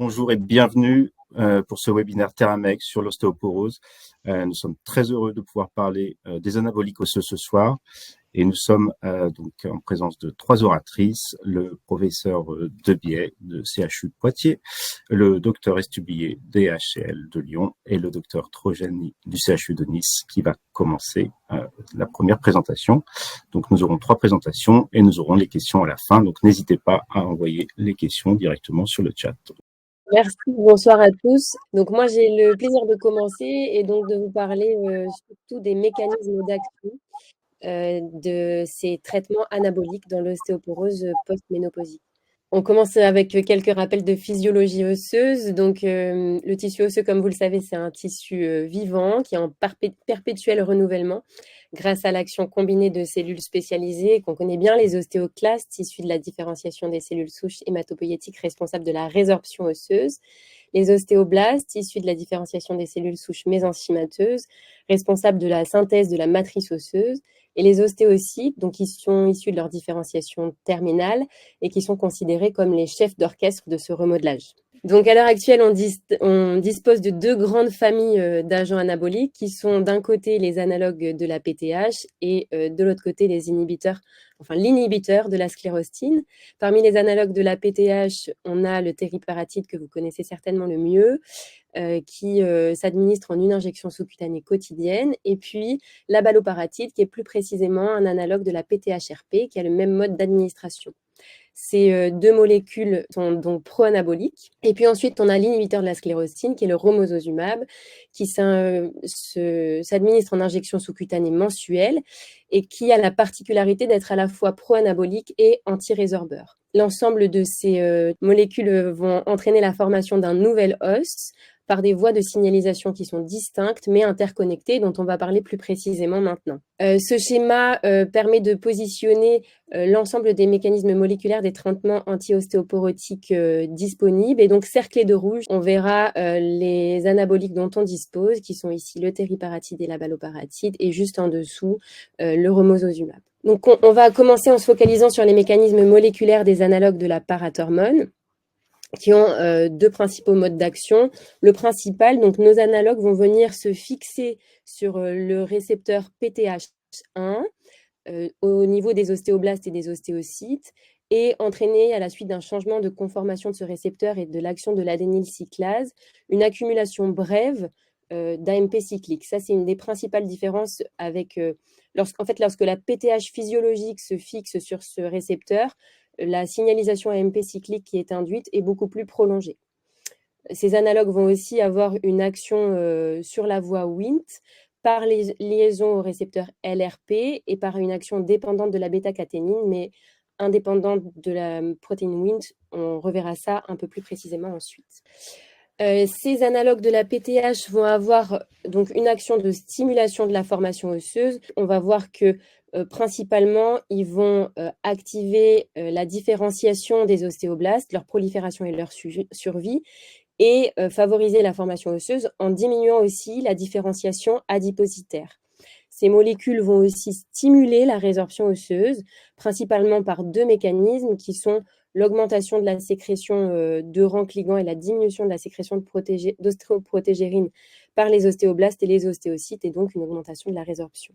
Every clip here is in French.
Bonjour et bienvenue pour ce webinaire Teramex sur l'ostéoporose. Nous sommes très heureux de pouvoir parler des anaboliques osseux ce soir et nous sommes donc en présence de trois oratrices, le professeur Debiais de CHU Poitiers, le docteur Estubier DHL de Lyon et le docteur Trojani du CHU de Nice qui va commencer la première présentation. Donc nous aurons trois présentations et nous aurons les questions à la fin, donc n'hésitez pas à envoyer les questions directement sur le chat. Merci, bonsoir à tous. Donc moi j'ai le plaisir de commencer et donc de vous parler surtout des mécanismes d'action de ces traitements anaboliques dans l'ostéoporose post-ménopausique. On commence avec quelques rappels de physiologie osseuse. Donc le tissu osseux, comme vous le savez, c'est un tissu vivant qui est en perpétuel renouvellement grâce à l'action combinée de cellules spécialisées qu'on connaît bien, les ostéoclastes, issus de la différenciation des cellules souches hématopoïétiques responsables de la résorption osseuse, les ostéoblastes, issus de la différenciation des cellules souches mésenchymateuses, responsables de la synthèse de la matrice osseuse, et les ostéocytes, donc qui sont issus de leur différenciation terminale et qui sont considérés comme les chefs d'orchestre de ce remodelage. Donc à l'heure actuelle, on dispose de deux grandes familles d'agents anaboliques qui sont d'un côté les analogues de la PTH et de l'autre côté les inhibiteurs, enfin l'inhibiteur de la sclérostine. Parmi les analogues de la PTH, on a le tériparatide que vous connaissez certainement le mieux, qui s'administre en une injection sous-cutanée quotidienne, et puis l'abaloparatide qui est plus précisément un analogue de la PTHRP qui a le même mode d'administration. Ces deux molécules sont donc pro-anaboliques. Et puis ensuite, on a l'inhibiteur de la sclérostine, qui est le romosozumab, qui s'administre en injection sous-cutanée mensuelle et qui a la particularité d'être à la fois pro-anabolique et anti-résorbeur. L'ensemble de ces molécules vont entraîner la formation d'un nouvel os par des voies de signalisation qui sont distinctes mais interconnectées, dont on va parler plus précisément maintenant. Ce schéma permet de positionner l'ensemble des mécanismes moléculaires des traitements anti-ostéoporotiques disponibles. Et donc, cerclés de rouge, on verra les anaboliques dont on dispose, qui sont ici le tériparatide et l'abaloparatide, et juste en dessous, le romosozumab. Donc, on va commencer en se focalisant sur les mécanismes moléculaires des analogues de la parathormone, qui ont deux principaux modes d'action. Le principal, donc nos analogues vont venir se fixer sur le récepteur PTH1 au niveau des ostéoblastes et des ostéocytes et entraîner, à la suite d'un changement de conformation de ce récepteur et de l'action de l'adénylcyclase, une accumulation brève d'AMP cyclique. Ça, c'est une des principales différences avec lorsque la PTH physiologique se fixe sur ce récepteur, la signalisation AMP cyclique qui est induite est beaucoup plus prolongée. Ces analogues vont aussi avoir une action sur la voie Wnt par les liaisons au récepteur LRP et par une action dépendante de la bêta-caténine, mais indépendante de la protéine Wnt. On reverra ça un peu plus précisément ensuite. Ces analogues de la PTH vont avoir donc une action de stimulation de la formation osseuse. On va voir que principalement, ils vont activer la différenciation des ostéoblastes, leur prolifération et leur survie, et favoriser la formation osseuse en diminuant aussi la différenciation adipositaire. Ces molécules vont aussi stimuler la résorption osseuse, principalement par deux mécanismes qui sont l'augmentation de la sécrétion de rancligants et la diminution de la sécrétion d'ostéoprotégérine par les ostéoblastes et les ostéocytes, et donc une augmentation de la résorption.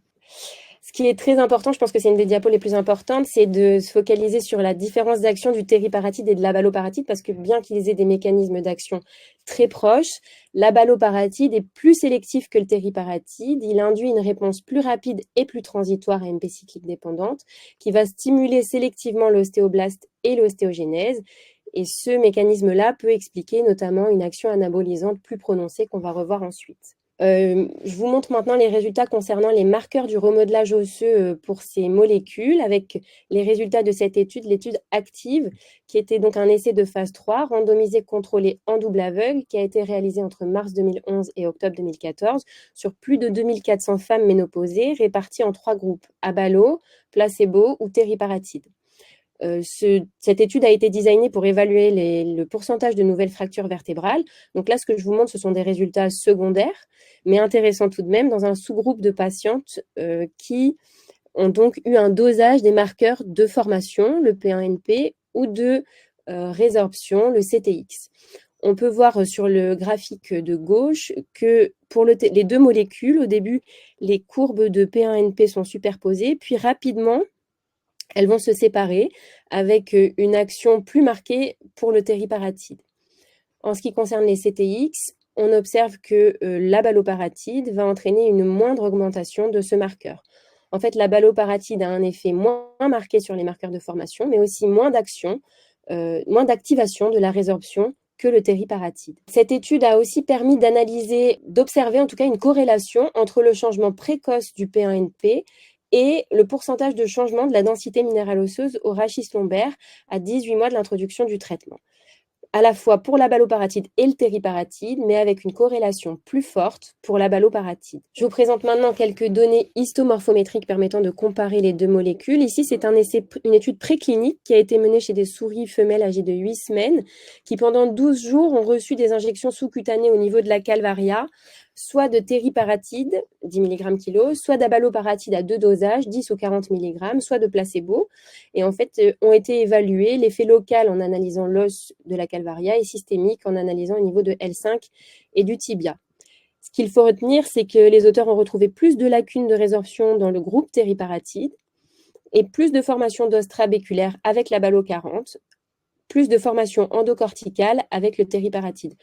Ce qui est très important, je pense que c'est une des diapos les plus importantes, c'est de se focaliser sur la différence d'action du tériparatide et de l'abaloparatide, parce que bien qu'ils aient des mécanismes d'action très proches, l'abaloparatide est plus sélectif que le tériparatide. Il induit une réponse plus rapide et plus transitoire à MP cyclique dépendante, qui va stimuler sélectivement l'ostéoblaste et l'ostéogénèse. Et ce mécanisme-là peut expliquer notamment une action anabolisante plus prononcée qu'on va revoir ensuite. Je vous montre maintenant les résultats concernant les marqueurs du remodelage osseux pour ces molécules, avec les résultats de cette étude, l'étude active, qui était donc un essai de phase 3, randomisé, contrôlé en double aveugle, qui a été réalisé entre mars 2011 et octobre 2014, sur plus de 2400 femmes ménopausées, réparties en 3 groupes, abalo, placebo ou tériparatide. Cette étude a été designée pour évaluer le pourcentage de nouvelles fractures vertébrales. Donc là, ce que je vous montre, ce sont des résultats secondaires, mais intéressants tout de même, dans un sous-groupe de patientes qui ont donc eu un dosage des marqueurs de formation, le P1NP, ou de résorption, le CTX. On peut voir sur le graphique de gauche que pour les deux molécules, au début, les courbes de P1NP sont superposées, puis rapidement, elles vont se séparer avec une action plus marquée pour le tériparatide. En ce qui concerne les CTX, on observe que l'abaloparatide va entraîner une moindre augmentation de ce marqueur. En fait, l'abaloparatide a un effet moins marqué sur les marqueurs de formation, mais aussi moins d'activation de la résorption que le tériparatide. Cette étude a aussi permis d'observer en tout cas une corrélation entre le changement précoce du P1NP et le pourcentage de changement de la densité minérale osseuse au rachis lombaire à 18 mois de l'introduction du traitement, à la fois pour l'abaloparatide et le tériparatide, mais avec une corrélation plus forte pour l'abaloparatide. Je vous présente maintenant quelques données histomorphométriques permettant de comparer les deux molécules. Ici, c'est une étude préclinique qui a été menée chez des souris femelles âgées de 8 semaines, qui pendant 12 jours ont reçu des injections sous-cutanées au niveau de la calvaria, soit de tériparatide, 10 mg kg, soit d'abaloparatide à deux dosages, 10 ou 40 mg, soit de placebo. Et en fait, ont été évalués l'effet local en analysant l'os de la calvaria et systémique en analysant au niveau de L5 et du tibia. Ce qu'il faut retenir, c'est que les auteurs ont retrouvé plus de lacunes de résorption dans le groupe tériparatide et plus de formation d'os trabéculaire avec l'abalo 40, plus de formation endocorticale avec le tériparatide.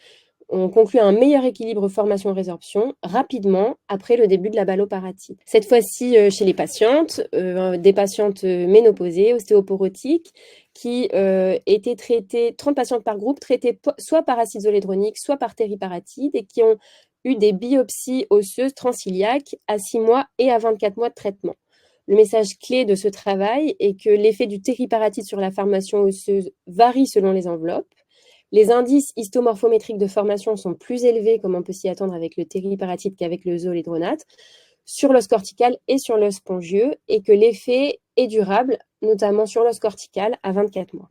On conclut un meilleur équilibre formation-résorption rapidement après le début de l'abaloparatide. Cette fois-ci chez les patientes, des patientes ménopausées, ostéoporotiques, qui étaient traitées, 30 patientes par groupe, traitées soit par acide zolédronique, soit par tériparatide, et qui ont eu des biopsies osseuses transiliaques à 6 mois et à 24 mois de traitement. Le message clé de ce travail est que l'effet du tériparatide sur la formation osseuse varie selon les enveloppes. Les indices histomorphométriques de formation sont plus élevés, comme on peut s'y attendre avec le tériparatide qu'avec le zolédronate, sur l'os cortical et sur l'os spongieux, et que l'effet est durable, notamment sur l'os cortical à 24 mois.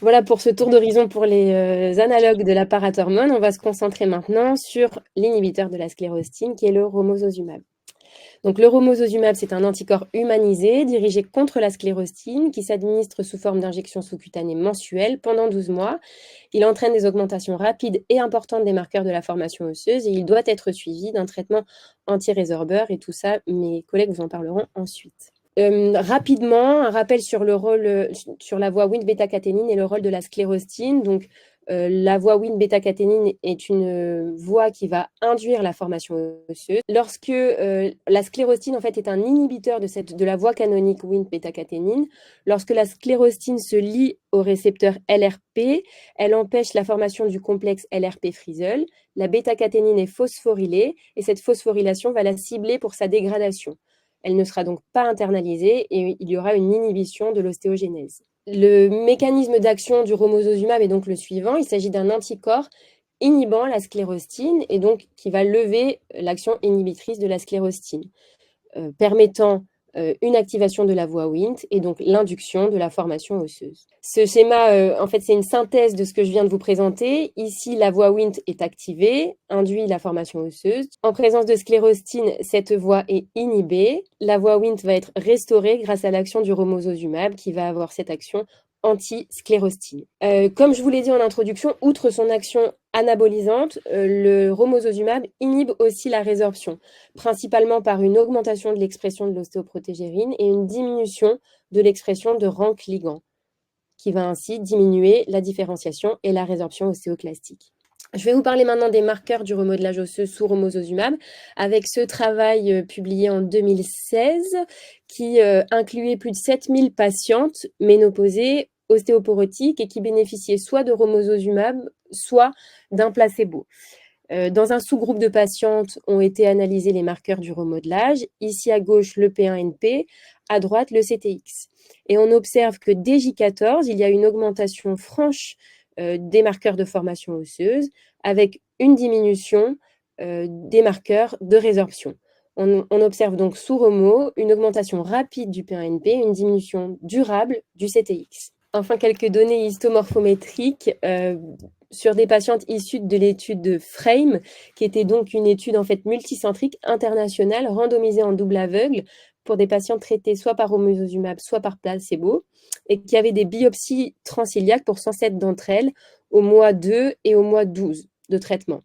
Voilà pour ce tour d'horizon pour les analogues de la parathormone. On va se concentrer maintenant sur l'inhibiteur de la sclérostine, qui est le romosozumab. Donc, le romosozumab, c'est un anticorps humanisé dirigé contre la sclérostine qui s'administre sous forme d'injection sous-cutanée mensuelle pendant 12 mois. Il entraîne des augmentations rapides et importantes des marqueurs de la formation osseuse et il doit être suivi d'un traitement anti-résorbeur, et tout ça, mes collègues vous en parleront ensuite. Rapidement, un rappel sur le rôle, sur la voie Wnt-bêta-caténine et le rôle de la sclérostine. Donc, la voie Wnt-bêta-caténine est une voie qui va induire la formation osseuse. Lorsque la sclérostine en fait est un inhibiteur de la voie canonique Wnt-bêta-caténine, lorsque la sclérostine se lie au récepteur LRP, elle empêche la formation du complexe LRP-Frisel. La bêta-caténine est phosphorylée et cette phosphorylation va la cibler pour sa dégradation. Elle ne sera donc pas internalisée et il y aura une inhibition de l'ostéogénèse. Le mécanisme d'action du romosozumab est donc le suivant. Il s'agit d'un anticorps inhibant la sclérostine et donc qui va lever l'action inhibitrice de la sclérostine, permettant une activation de la voie Wnt et donc l'induction de la formation osseuse. Ce schéma, en fait, c'est une synthèse de ce que je viens de vous présenter. Ici, la voie Wnt est activée, induit la formation osseuse. En présence de sclérostine, cette voie est inhibée. La voie Wnt va être restaurée grâce à l'action du romosozumab qui va avoir cette action anti-sclérostine. Comme je vous l'ai dit en introduction, outre son action anabolisante, le romosozumab inhibe aussi la résorption, principalement par une augmentation de l'expression de l'ostéoprotégérine et une diminution de l'expression de RANK ligand, qui va ainsi diminuer la différenciation et la résorption ostéoclastique. Je vais vous parler maintenant des marqueurs du remodelage osseux sous romosozumab avec ce travail publié en 2016 qui incluait plus de 7000 patientes ménopausées ostéoporotiques et qui bénéficiaient soit de romosozumab, soit d'un placebo. Dans un sous-groupe de patientes ont été analysés les marqueurs du remodelage, ici à gauche le P1NP, à droite le CTX. Et on observe que dès J14, il y a une augmentation franche des marqueurs de formation osseuse avec une diminution des marqueurs de résorption. On observe donc sous Romo une augmentation rapide du P1NP, une diminution durable du CTX. Enfin, quelques données histomorphométriques sur des patientes issues de l'étude de FRAME, qui était donc une étude en fait multicentrique internationale randomisée en double aveugle pour des patients traités soit par romosozumab, soit par placebo, et qui avaient des biopsies transiliaques pour 107 d'entre elles, au mois 2 et au mois 12 de traitement.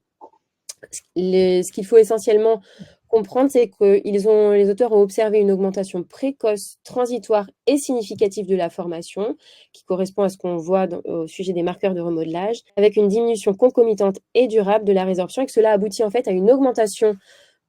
Ce qu'il faut essentiellement comprendre, c'est que les auteurs ont observé une augmentation précoce, transitoire et significative de la formation, qui correspond à ce qu'on voit au sujet des marqueurs de remodelage, avec une diminution concomitante et durable de la résorption, et que cela aboutit en fait à une augmentation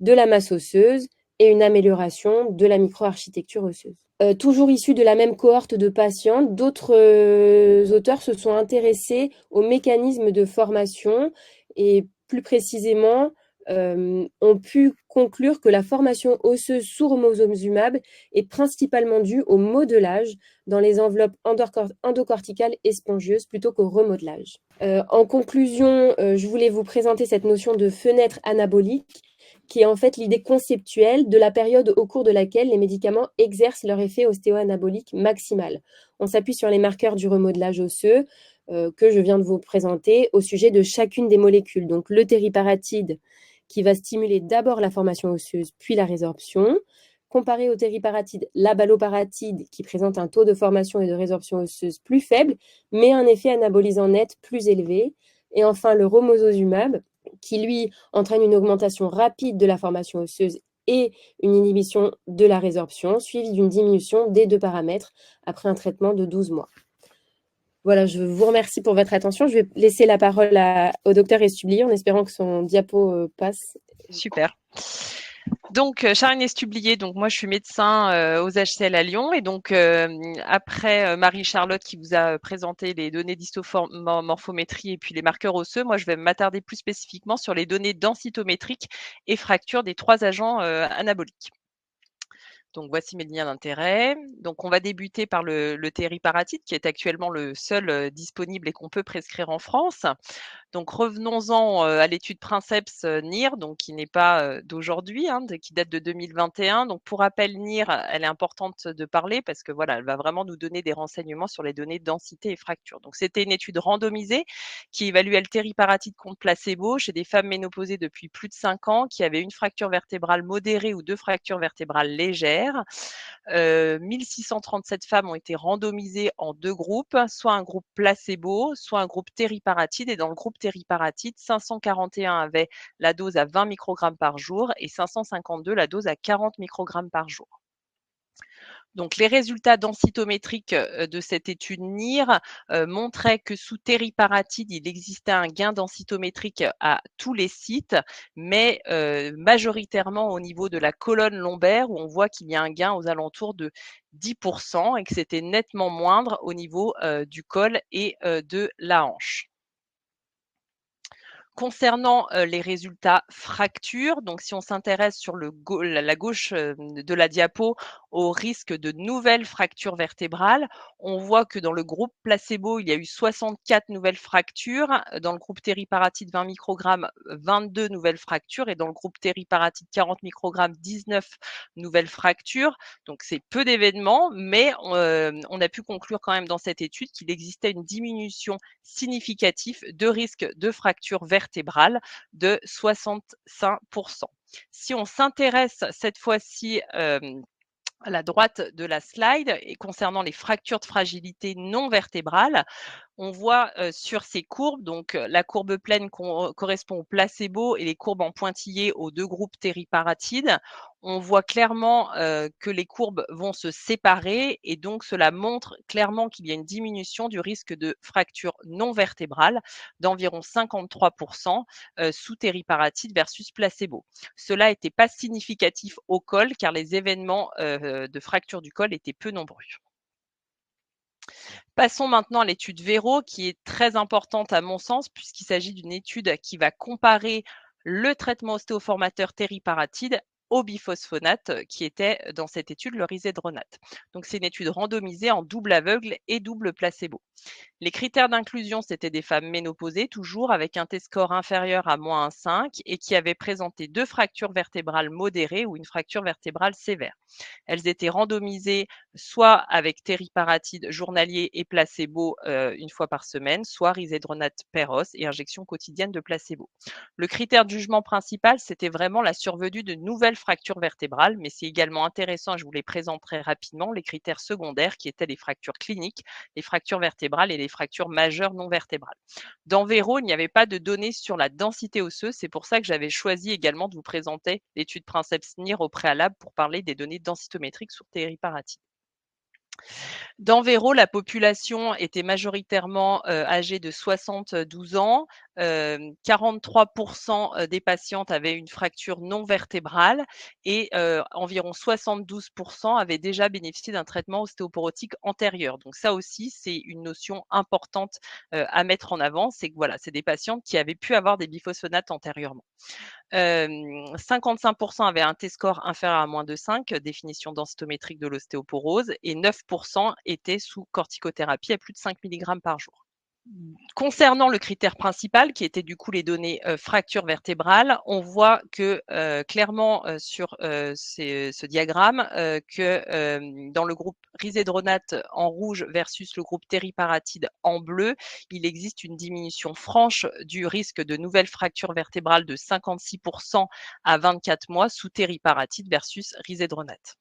de la masse osseuse et une amélioration de la microarchitecture osseuse. Toujours issus de la même cohorte de patients, d'autres auteurs se sont intéressés aux mécanismes de formation et plus précisément ont pu conclure que la formation osseuse sous romosozumab est principalement due au modelage dans les enveloppes endocorticales et spongieuses plutôt qu'au remodelage. En conclusion, je voulais vous présenter cette notion de fenêtre anabolique qui est en fait l'idée conceptuelle de la période au cours de laquelle les médicaments exercent leur effet ostéo-anabolique maximal. On s'appuie sur les marqueurs du remodelage osseux que je viens de vous présenter au sujet de chacune des molécules. Donc le tériparatide qui va stimuler d'abord la formation osseuse puis la résorption. Comparé au tériparatide, l'abaloparatide qui présente un taux de formation et de résorption osseuse plus faible, mais un effet anabolisant net plus élevé. Et enfin le romosozumab qui lui entraîne une augmentation rapide de la formation osseuse et une inhibition de la résorption, suivie d'une diminution des deux paramètres après un traitement de 12 mois. Voilà, je vous remercie pour votre attention. Je vais laisser la parole au docteur Estublier en espérant que son diapo passe. Super. Donc, Charline Estublier, donc moi je suis médecin aux HCL à Lyon et donc après Marie-Charlotte qui vous a présenté les données d'histomorphométrie et puis les marqueurs osseux, moi je vais m'attarder plus spécifiquement sur les données densitométriques et fractures des 3 agents anaboliques. Donc, voici mes liens d'intérêt. Donc, on va débuter par le tériparatide qui est actuellement le seul disponible et qu'on peut prescrire en France. Donc, revenons-en à l'étude Princeps NIR, donc qui n'est pas d'aujourd'hui, qui date de 2021. Donc, pour rappel, NIR, elle est importante de parler parce que voilà, elle va vraiment nous donner des renseignements sur les données de densité et fracture. Donc, c'était une étude randomisée qui évaluait le tériparatide contre placebo chez des femmes ménopausées depuis plus de 5 ans qui avaient une fracture vertébrale modérée ou 2 fractures vertébrales légères. 1637 femmes ont été randomisées en 2 groupes, soit un groupe placebo, soit un groupe tériparatide. Et dans le groupe tériparatide, 541 avaient la dose à 20 microgrammes par jour et 552 la dose à 40 microgrammes par jour. Donc, les résultats densitométriques de cette étude NIR montraient que sous tériparatide, il existait un gain densitométrique à tous les sites, mais majoritairement au niveau de la colonne lombaire où on voit qu'il y a un gain aux alentours de 10% et que c'était nettement moindre au niveau du col et de la hanche. Concernant les résultats fractures, donc si on s'intéresse sur la gauche de la diapo au risque de nouvelles fractures vertébrales, on voit que dans le groupe placebo, il y a eu 64 nouvelles fractures, dans le groupe tériparatide 20 microgrammes, 22 nouvelles fractures et dans le groupe tériparatide 40 microgrammes, 19 nouvelles fractures. Donc c'est peu d'événements, mais on a pu conclure quand même dans cette étude qu'il existait une diminution significative de risque de fracture vertébrale de 65%. Si on s'intéresse cette fois-ci à la droite de la slide et concernant les fractures de fragilité non vertébrale, on voit sur ces courbes, donc la courbe pleine correspond au placebo et les courbes en pointillé aux 2 groupes tériparatides. On voit clairement que les courbes vont se séparer et donc cela montre clairement qu'il y a une diminution du risque de fracture non vertébrale d'environ 53% sous tériparatide versus placebo. Cela n'était pas significatif au col car les événements de fracture du col étaient peu nombreux. Passons maintenant à l'étude Véro, qui est très importante à mon sens, puisqu'il s'agit d'une étude qui va comparer le traitement ostéoformateur tériparatide au biphosphonate, qui était dans cette étude le risedronate. Donc, c'est une étude randomisée en double aveugle et double placebo. Les critères d'inclusion, c'était des femmes ménopausées, toujours avec un T-score inférieur à -5 et qui avaient présenté 2 fractures vertébrales modérées ou une fracture vertébrale sévère. Elles étaient randomisées soit avec tériparatide journalier et placebo une fois par semaine, soit risedronate peros et injection quotidienne de placebo. Le critère de jugement principal, c'était vraiment la survenue de nouvelles fractures vertébrales, mais c'est également intéressant, et je vous les présenterai rapidement, les critères secondaires qui étaient les fractures cliniques, les fractures vertébrales et les fractures majeures non vertébrales. Dans Vero, il n'y avait pas de données sur la densité osseuse, c'est pour ça que j'avais choisi également de vous présenter l'étude Princeps-NIR au préalable pour parler des données densitométriques sur tériparatide. Dans Vero, la population était majoritairement âgée de 72 ans. 43% des patientes avaient une fracture non vertébrale et environ 72% avaient déjà bénéficié d'un traitement ostéoporotique antérieur. Donc ça aussi, c'est une notion importante à mettre en avant. C'est que voilà, c'est des patientes qui avaient pu avoir des biphosphonates antérieurement. 55% avaient un T-score inférieur à moins de 5, définition densitométrique de l'ostéoporose, et 9% étaient sous corticothérapie à plus de 5 mg par jour. Concernant le critère principal, qui était du coup les données fracture vertébrale, on voit que clairement sur ce diagramme que dans le groupe risedronate en rouge versus le groupe tériparatide en bleu, il existe une diminution franche du risque de nouvelles fractures vertébrales de 56% à 24 mois sous tériparatide versus risedronate.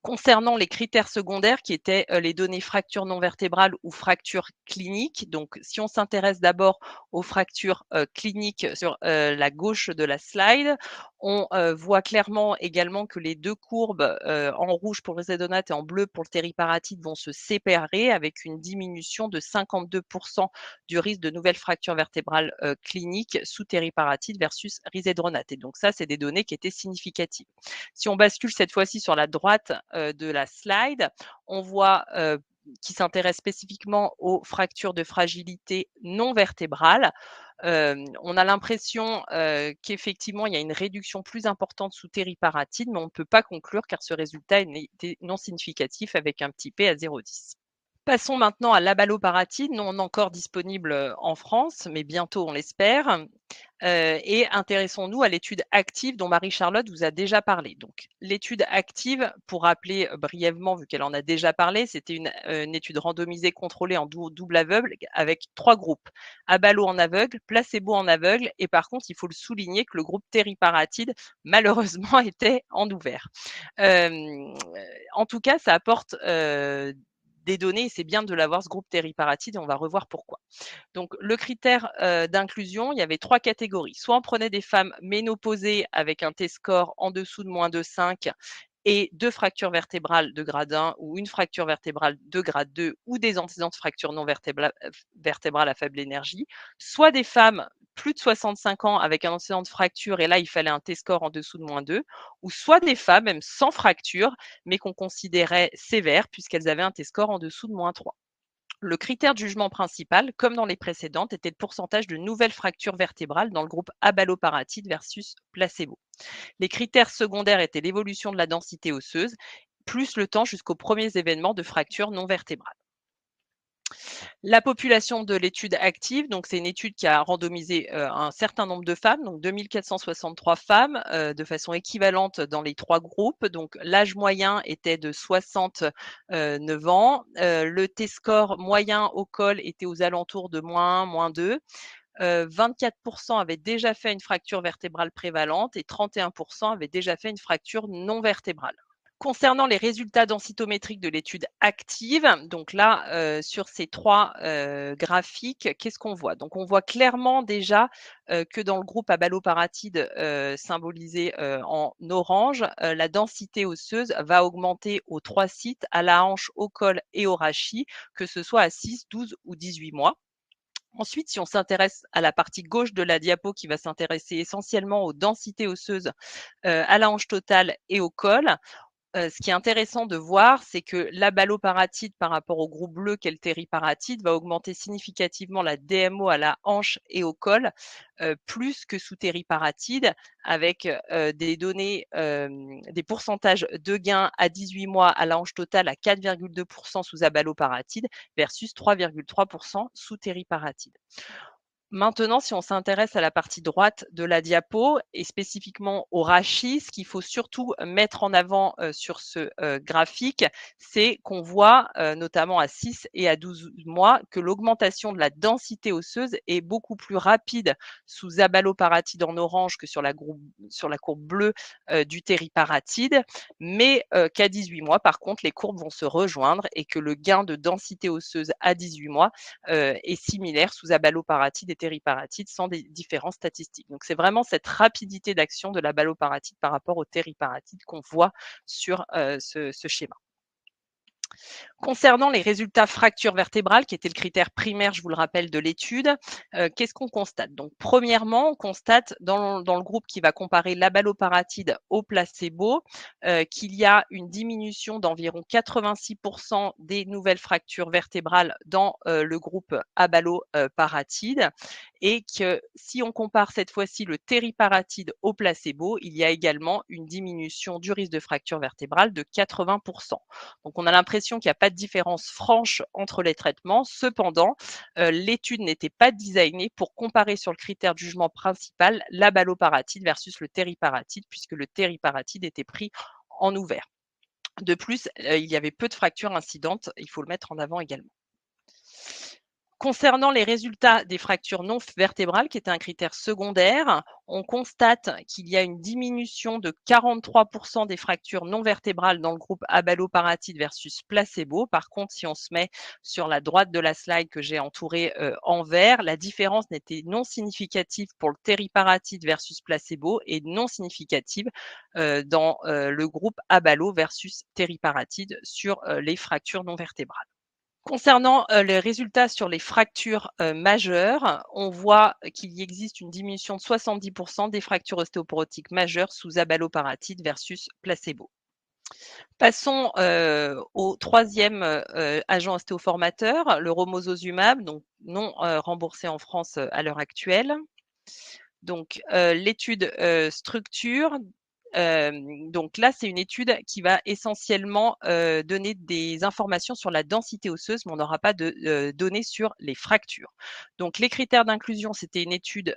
Concernant les critères secondaires qui étaient les données fractures non vertébrales ou fractures cliniques, donc si on s'intéresse d'abord aux fractures cliniques sur la gauche de la slide, on voit clairement également que les deux courbes en rouge pour le risedronate et en bleu pour le tériparatide vont se séparer avec une diminution de 52% du risque de nouvelles fractures vertébrales cliniques sous tériparatide versus risedronate. Et donc ça, c'est des données qui étaient significatives. Si on bascule cette fois-ci sur la droite de la slide, on voit qui s'intéresse spécifiquement aux fractures de fragilité non vertébrale. On a l'impression qu'effectivement, il y a une réduction plus importante sous tériparatide, mais on ne peut pas conclure car ce résultat est non significatif avec un petit p à 0,10. Passons maintenant à l'abaloparatide, non encore disponible en France, mais bientôt on l'espère. Et intéressons-nous à l'étude active dont Marie-Charlotte vous a déjà parlé. Donc, l'étude active, pour rappeler brièvement, vu qu'elle en a déjà parlé, c'était une étude randomisée contrôlée en double aveugle avec 3 groupes. Abalo en aveugle, placebo en aveugle, et par contre, il faut le souligner que le groupe tériparatide, malheureusement, était en ouvert. En tout cas, ça apporte des données, et c'est bien de l'avoir, ce groupe tériparatide, et on va revoir pourquoi. Donc, le critère d'inclusion, il y avait 3 catégories. Soit on prenait des femmes ménopausées avec un T-score en dessous de moins de 5 et 2 fractures vertébrales de grade 1 ou une fracture vertébrale de grade 2 ou des antécédents de fractures non vertébrales à faible énergie. Soit des femmes plus de 65 ans avec un antécédent de fracture et là, il fallait un T-score en dessous de moins 2, ou soit des femmes même sans fracture mais qu'on considérait sévères puisqu'elles avaient un T-score en dessous de moins 3. Le critère de jugement principal, comme dans les précédentes, était le pourcentage de nouvelles fractures vertébrales dans le groupe abaloparatide versus placebo. Les critères secondaires étaient l'évolution de la densité osseuse, plus le temps jusqu'aux premiers événements de fracture non vertébrale. La population de l'étude active, donc c'est une étude qui a randomisé un certain nombre de femmes, donc 2463 femmes de façon équivalente dans les 3 groupes. Donc l'âge moyen était de 69 ans. Le T-score moyen au col était aux alentours de -1, -2. 24% avaient déjà fait une fracture vertébrale prévalente et 31% avaient déjà fait une fracture non vertébrale. Concernant les résultats densitométriques de l'étude active, donc là, sur ces 3 graphiques, qu'est-ce qu'on voit? Donc on voit clairement déjà que dans le groupe abaloparatide symbolisé en orange, la densité osseuse va augmenter aux 3 sites, à la hanche, au col et au rachis, que ce soit à 6, 12 ou 18 mois. Ensuite, si on s'intéresse à la partie gauche de la diapo qui va s'intéresser essentiellement aux densités osseuses à la hanche totale et au col, ce qui est intéressant de voir, c'est que l'abaloparatide par rapport au groupe bleu qu'est le tériparatide va augmenter significativement la DMO à la hanche et au col, plus que sous tériparatide, avec des données, des pourcentages de gains à 18 mois à la hanche totale à 4,2% sous abaloparatide versus 3,3% sous tériparatide. Maintenant, si on s'intéresse à la partie droite de la diapo et spécifiquement au rachis, ce qu'il faut surtout mettre en avant sur ce graphique, c'est qu'on voit notamment à 6 et à 12 mois que l'augmentation de la densité osseuse est beaucoup plus rapide sous abaloparatide en orange que sur la courbe bleue du tériparatide, mais qu'à 18 mois, par contre, les courbes vont se rejoindre et que le gain de densité osseuse à 18 mois est similaire sous abaloparatide et tériparatide sans des différences statistiques. Donc, c'est vraiment cette rapidité d'action de l'abaloparatide par rapport au tériparatide qu'on voit sur ce schéma. Concernant les résultats fracture vertébrale, qui était le critère primaire, je vous le rappelle, de l'étude, qu'est-ce qu'on constate? Donc, premièrement, on constate dans le groupe qui va comparer l'abaloparatide au placebo qu'il y a une diminution d'environ 86% des nouvelles fractures vertébrales dans le groupe abaloparatide et que si on compare cette fois-ci le tériparatide au placebo, il y a également une diminution du risque de fracture vertébrale de 80%. Donc, on a l'impression qu'il n'y a pas de différence franche entre les traitements. Cependant, l'étude n'était pas designée pour comparer sur le critère de jugement principal l'abaloparatide versus le tériparatide, puisque le tériparatide était pris en ouvert. De plus, il y avait peu de fractures incidentes, il faut le mettre en avant également. Concernant les résultats des fractures non vertébrales, qui était un critère secondaire, on constate qu'il y a une diminution de 43% des fractures non vertébrales dans le groupe abaloparatide versus placebo. Par contre, si on se met sur la droite de la slide que j'ai entourée en vert, la différence n'était non significative pour le tériparatide versus placebo et non significative dans le groupe abalo versus tériparatide sur les fractures non vertébrales. Concernant les résultats sur les fractures majeures, on voit qu'il existe une diminution de 70% des fractures ostéoporotiques majeures sous abaloparatide versus placebo. Passons au troisième agent ostéoformateur, le romosozumab, donc non remboursé en France à l'heure actuelle. Donc, l'étude structure. Donc là, c'est une étude qui va essentiellement donner des informations sur la densité osseuse, mais on n'aura pas de données sur les fractures. Donc, les critères d'inclusion, c'était une étude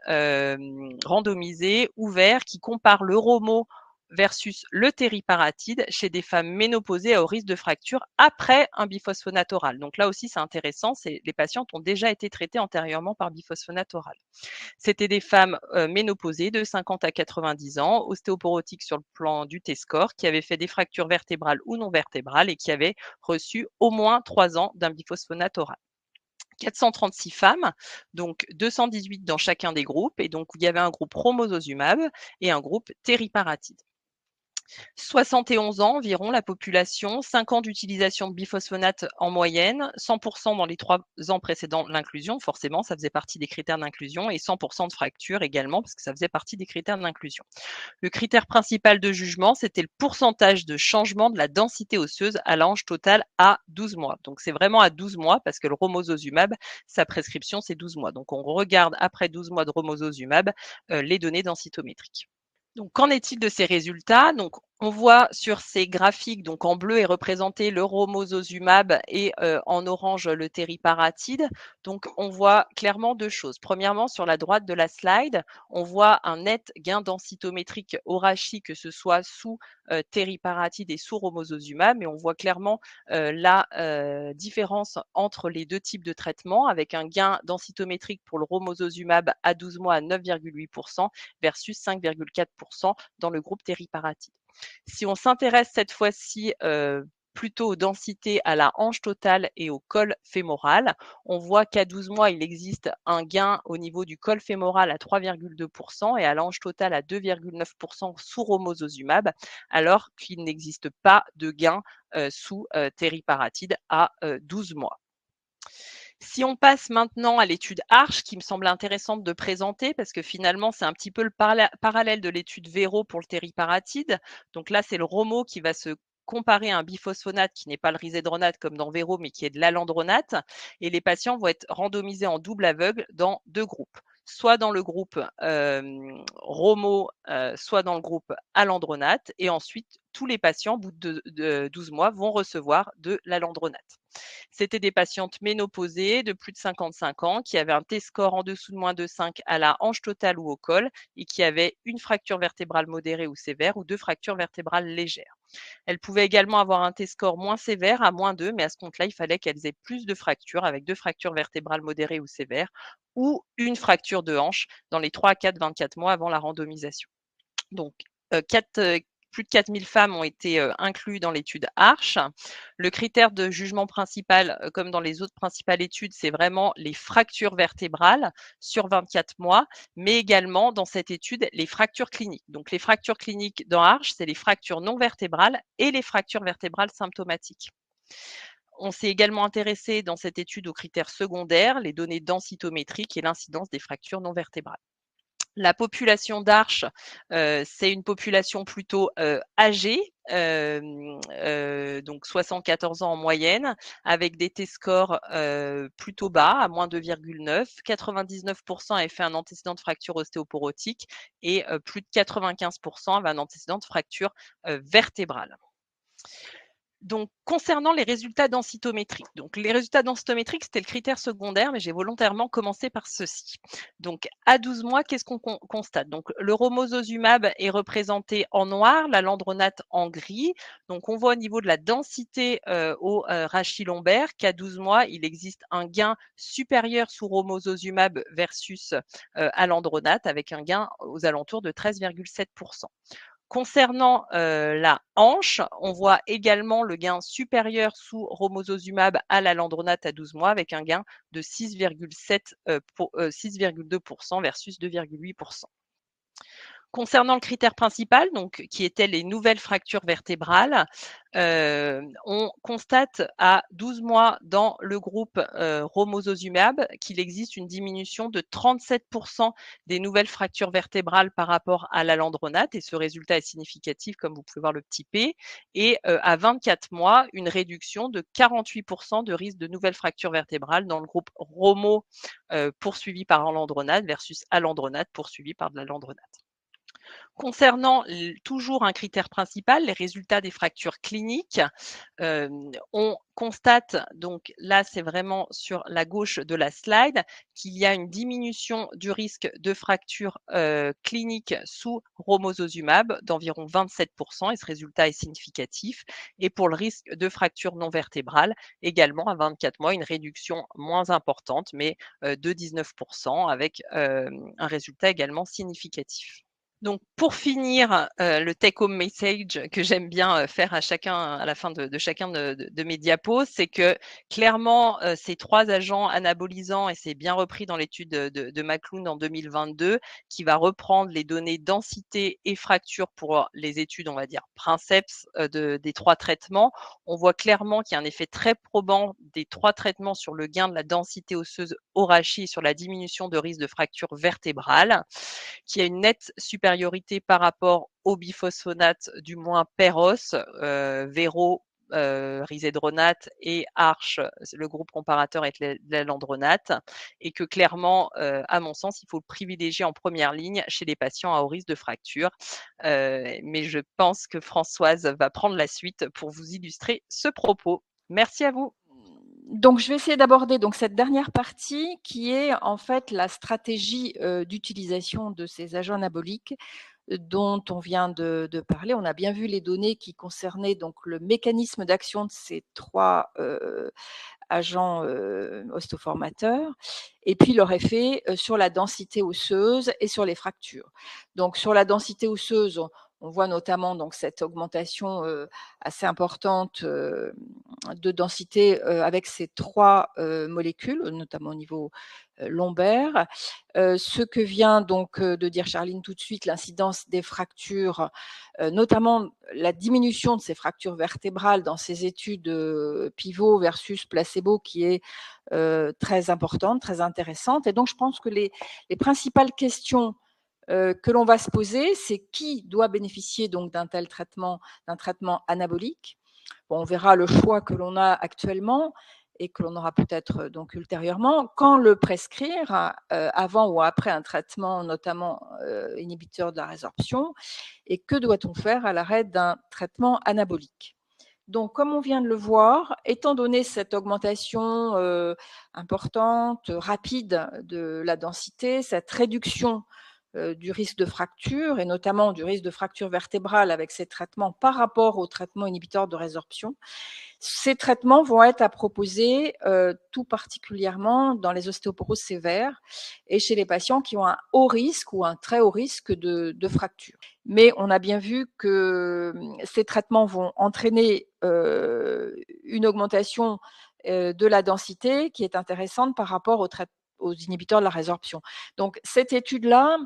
randomisée, ouverte, qui compare le romo versus le tériparatide chez des femmes ménopausées à haut risque de fracture après un biphosphonate oral. Donc là aussi, c'est intéressant, les patientes ont déjà été traitées antérieurement par biphosphonate oral. C'était des femmes ménopausées de 50 à 90 ans, ostéoporotiques sur le plan du T-score, qui avaient fait des fractures vertébrales ou non vertébrales et qui avaient reçu au moins 3 ans d'un biphosphonate oral. 436 femmes, donc 218 dans chacun des groupes, et donc il y avait un groupe romosozumab et un groupe tériparatide. 71 ans environ la population, 5 ans d'utilisation de biphosphonate en moyenne, 100% dans les 3 ans précédant l'inclusion, forcément ça faisait partie des critères d'inclusion, et 100% de fracture également parce que ça faisait partie des critères d'inclusion. Le critère principal de jugement, c'était le pourcentage de changement de la densité osseuse à l'ange total à 12 mois. Donc c'est vraiment à 12 mois parce que le romosozumab, sa prescription c'est 12 mois. Donc on regarde après 12 mois de romosozumab les données densitométriques. Donc, qu'en est-il de ces résultats? Donc, on voit sur ces graphiques, donc en bleu est représenté le romosozumab et en orange le tériparatide. Donc, on voit clairement deux choses. Premièrement, sur la droite de la slide, on voit un net gain densitométrique au rachis, que ce soit sous tériparatide et sous romosozumab, mais on voit clairement la différence entre les deux types de traitements avec un gain densitométrique pour le romosozumab à 12 mois à 9,8% versus 5,4% dans le groupe tériparatide. Si on s'intéresse cette fois-ci plutôt aux densités à la hanche totale et au col fémoral, on voit qu'à 12 mois, il existe un gain au niveau du col fémoral à 3,2% et à la hanche totale à 2,9% sous romosozumab, alors qu'il n'existe pas de gain sous tériparatide à 12 mois. Si on passe maintenant à l'étude ARCH, qui me semble intéressante de présenter, parce que finalement, c'est un petit peu le parallèle de l'étude Véro pour le tériparatide. Donc là, c'est le ROMO qui va se comparer à un biphosphonate qui n'est pas le risedronate comme dans Véro, mais qui est de l'alendronate. Et les patients vont être randomisés en double aveugle dans deux groupes, soit dans le groupe ROMO, soit dans le groupe alendronate. Et ensuite, tous les patients, au bout de 12 mois, vont recevoir de l'alendronate. C'était des patientes ménopausées de plus de 55 ans qui avaient un T-score en dessous de -5 à la hanche totale ou au col et qui avaient une fracture vertébrale modérée ou sévère ou 2 fractures vertébrales légères. Elles pouvaient également avoir un T-score moins sévère à -2, mais à ce compte-là, il fallait qu'elles aient plus de fractures avec 2 fractures vertébrales modérées ou sévères ou une fracture de hanche dans les 3 à 24 mois avant la randomisation. Donc, plus de 4000 femmes ont été incluses dans l'étude ARCH. Le critère de jugement principal, comme dans les autres principales études, c'est vraiment les fractures vertébrales sur 24 mois, mais également dans cette étude, les fractures cliniques. Donc, les fractures cliniques dans ARCH, c'est les fractures non vertébrales et les fractures vertébrales symptomatiques. On s'est également intéressé dans cette étude aux critères secondaires, les données densitométriques et l'incidence des fractures non vertébrales. La population d'Arche, c'est une population plutôt âgée, donc 74 ans en moyenne, avec des T-scores plutôt bas, à -2,9. 99% avaient fait un antécédent de fracture ostéoporotique et plus de 95% avaient un antécédent de fracture vertébrale. Donc, concernant les résultats densitométriques. Donc, les résultats densitométriques, c'était le critère secondaire, mais j'ai volontairement commencé par ceci. Donc, à 12 mois, qu'est-ce qu'on constate? Donc, le romosozumab est représenté en noir, la landronate en gris. Donc, on voit au niveau de la densité au rachis lombaire qu'à 12 mois, il existe un gain supérieur sous romosozumab versus à landronate, avec un gain aux alentours de 13,7%. Concernant la hanche, on voit également le gain supérieur sous romosozumab à la landronate à 12 mois avec un gain de 6,2% versus 2,8%. Concernant le critère principal, donc, qui était les nouvelles fractures vertébrales, on constate à 12 mois dans le groupe romosozumab qu'il existe une diminution de 37% des nouvelles fractures vertébrales par rapport à la landronate, et ce résultat est significatif, comme vous pouvez voir le petit p, et à 24 mois, une réduction de 48% de risque de nouvelles fractures vertébrales dans le groupe romo poursuivi par alandronate versus alandronate poursuivi par de la landronate. Concernant toujours un critère principal, les résultats des fractures cliniques, on constate, donc là c'est vraiment sur la gauche de la slide, qu'il y a une diminution du risque de fracture clinique sous romosozumab d'environ 27%, et ce résultat est significatif. Et pour le risque de fracture non vertébrale, également à 24 mois, une réduction moins importante, mais de 19%, avec un résultat également significatif. Donc, pour finir, le take-home message que j'aime bien faire à la fin de chacun de mes diapos, c'est que clairement, ces 3 agents anabolisants, et c'est bien repris dans l'étude de McCloud en 2022, qui va reprendre les données densité et fracture pour les études, on va dire, princeps des 3 traitements. On voit clairement qu'il y a un effet très probant des 3 traitements sur le gain de la densité osseuse au rachis et sur la diminution de risque de fracture vertébrale, qui a une nette supériorité par rapport au biphosphonate, du moins PEROS, Véro, risedronate et Arche, le groupe comparateur avec l'alendronate, et que clairement, à mon sens, il faut le privilégier en première ligne chez les patients à haut risque de fracture. Mais je pense que Françoise va prendre la suite pour vous illustrer ce propos. Merci à vous. Donc, je vais essayer d'aborder donc cette dernière partie qui est en fait la stratégie d'utilisation de ces agents anaboliques dont on vient de parler. On a bien vu les données qui concernaient donc le mécanisme d'action de ces 3 agents ostéoformateurs, et puis leur effet sur la densité osseuse et sur les fractures. Donc, sur la densité osseuse, on voit notamment donc cette augmentation assez importante de densité avec ces 3 molécules, notamment au niveau lombaire. Ce que vient donc de dire Charline tout de suite, l'incidence des fractures, notamment la diminution de ces fractures vertébrales dans ces études pivot versus placebo, qui est très importante, très intéressante. Et donc, je pense que les principales questions que l'on va se poser, c'est qui doit bénéficier donc d'un tel traitement, d'un traitement anabolique. Bon, on verra le choix que l'on a actuellement. et que l'on aura peut-être donc ultérieurement, quand le prescrire avant ou après un traitement notamment inhibiteur de la résorption, et que doit-on faire à l'arrêt d'un traitement anabolique. Donc, comme on vient de le voir, étant donné cette augmentation importante, rapide de la densité, cette réduction du risque de fracture, et notamment du risque de fracture vertébrale avec ces traitements par rapport aux traitements inhibiteurs de résorption, ces traitements vont être à proposer tout particulièrement dans les ostéoporoses sévères et chez les patients qui ont un haut risque ou un très haut risque de fracture. Mais on a bien vu que ces traitements vont entraîner une augmentation de la densité qui est intéressante par rapport aux inhibiteurs de la résorption. Donc, cette étude-là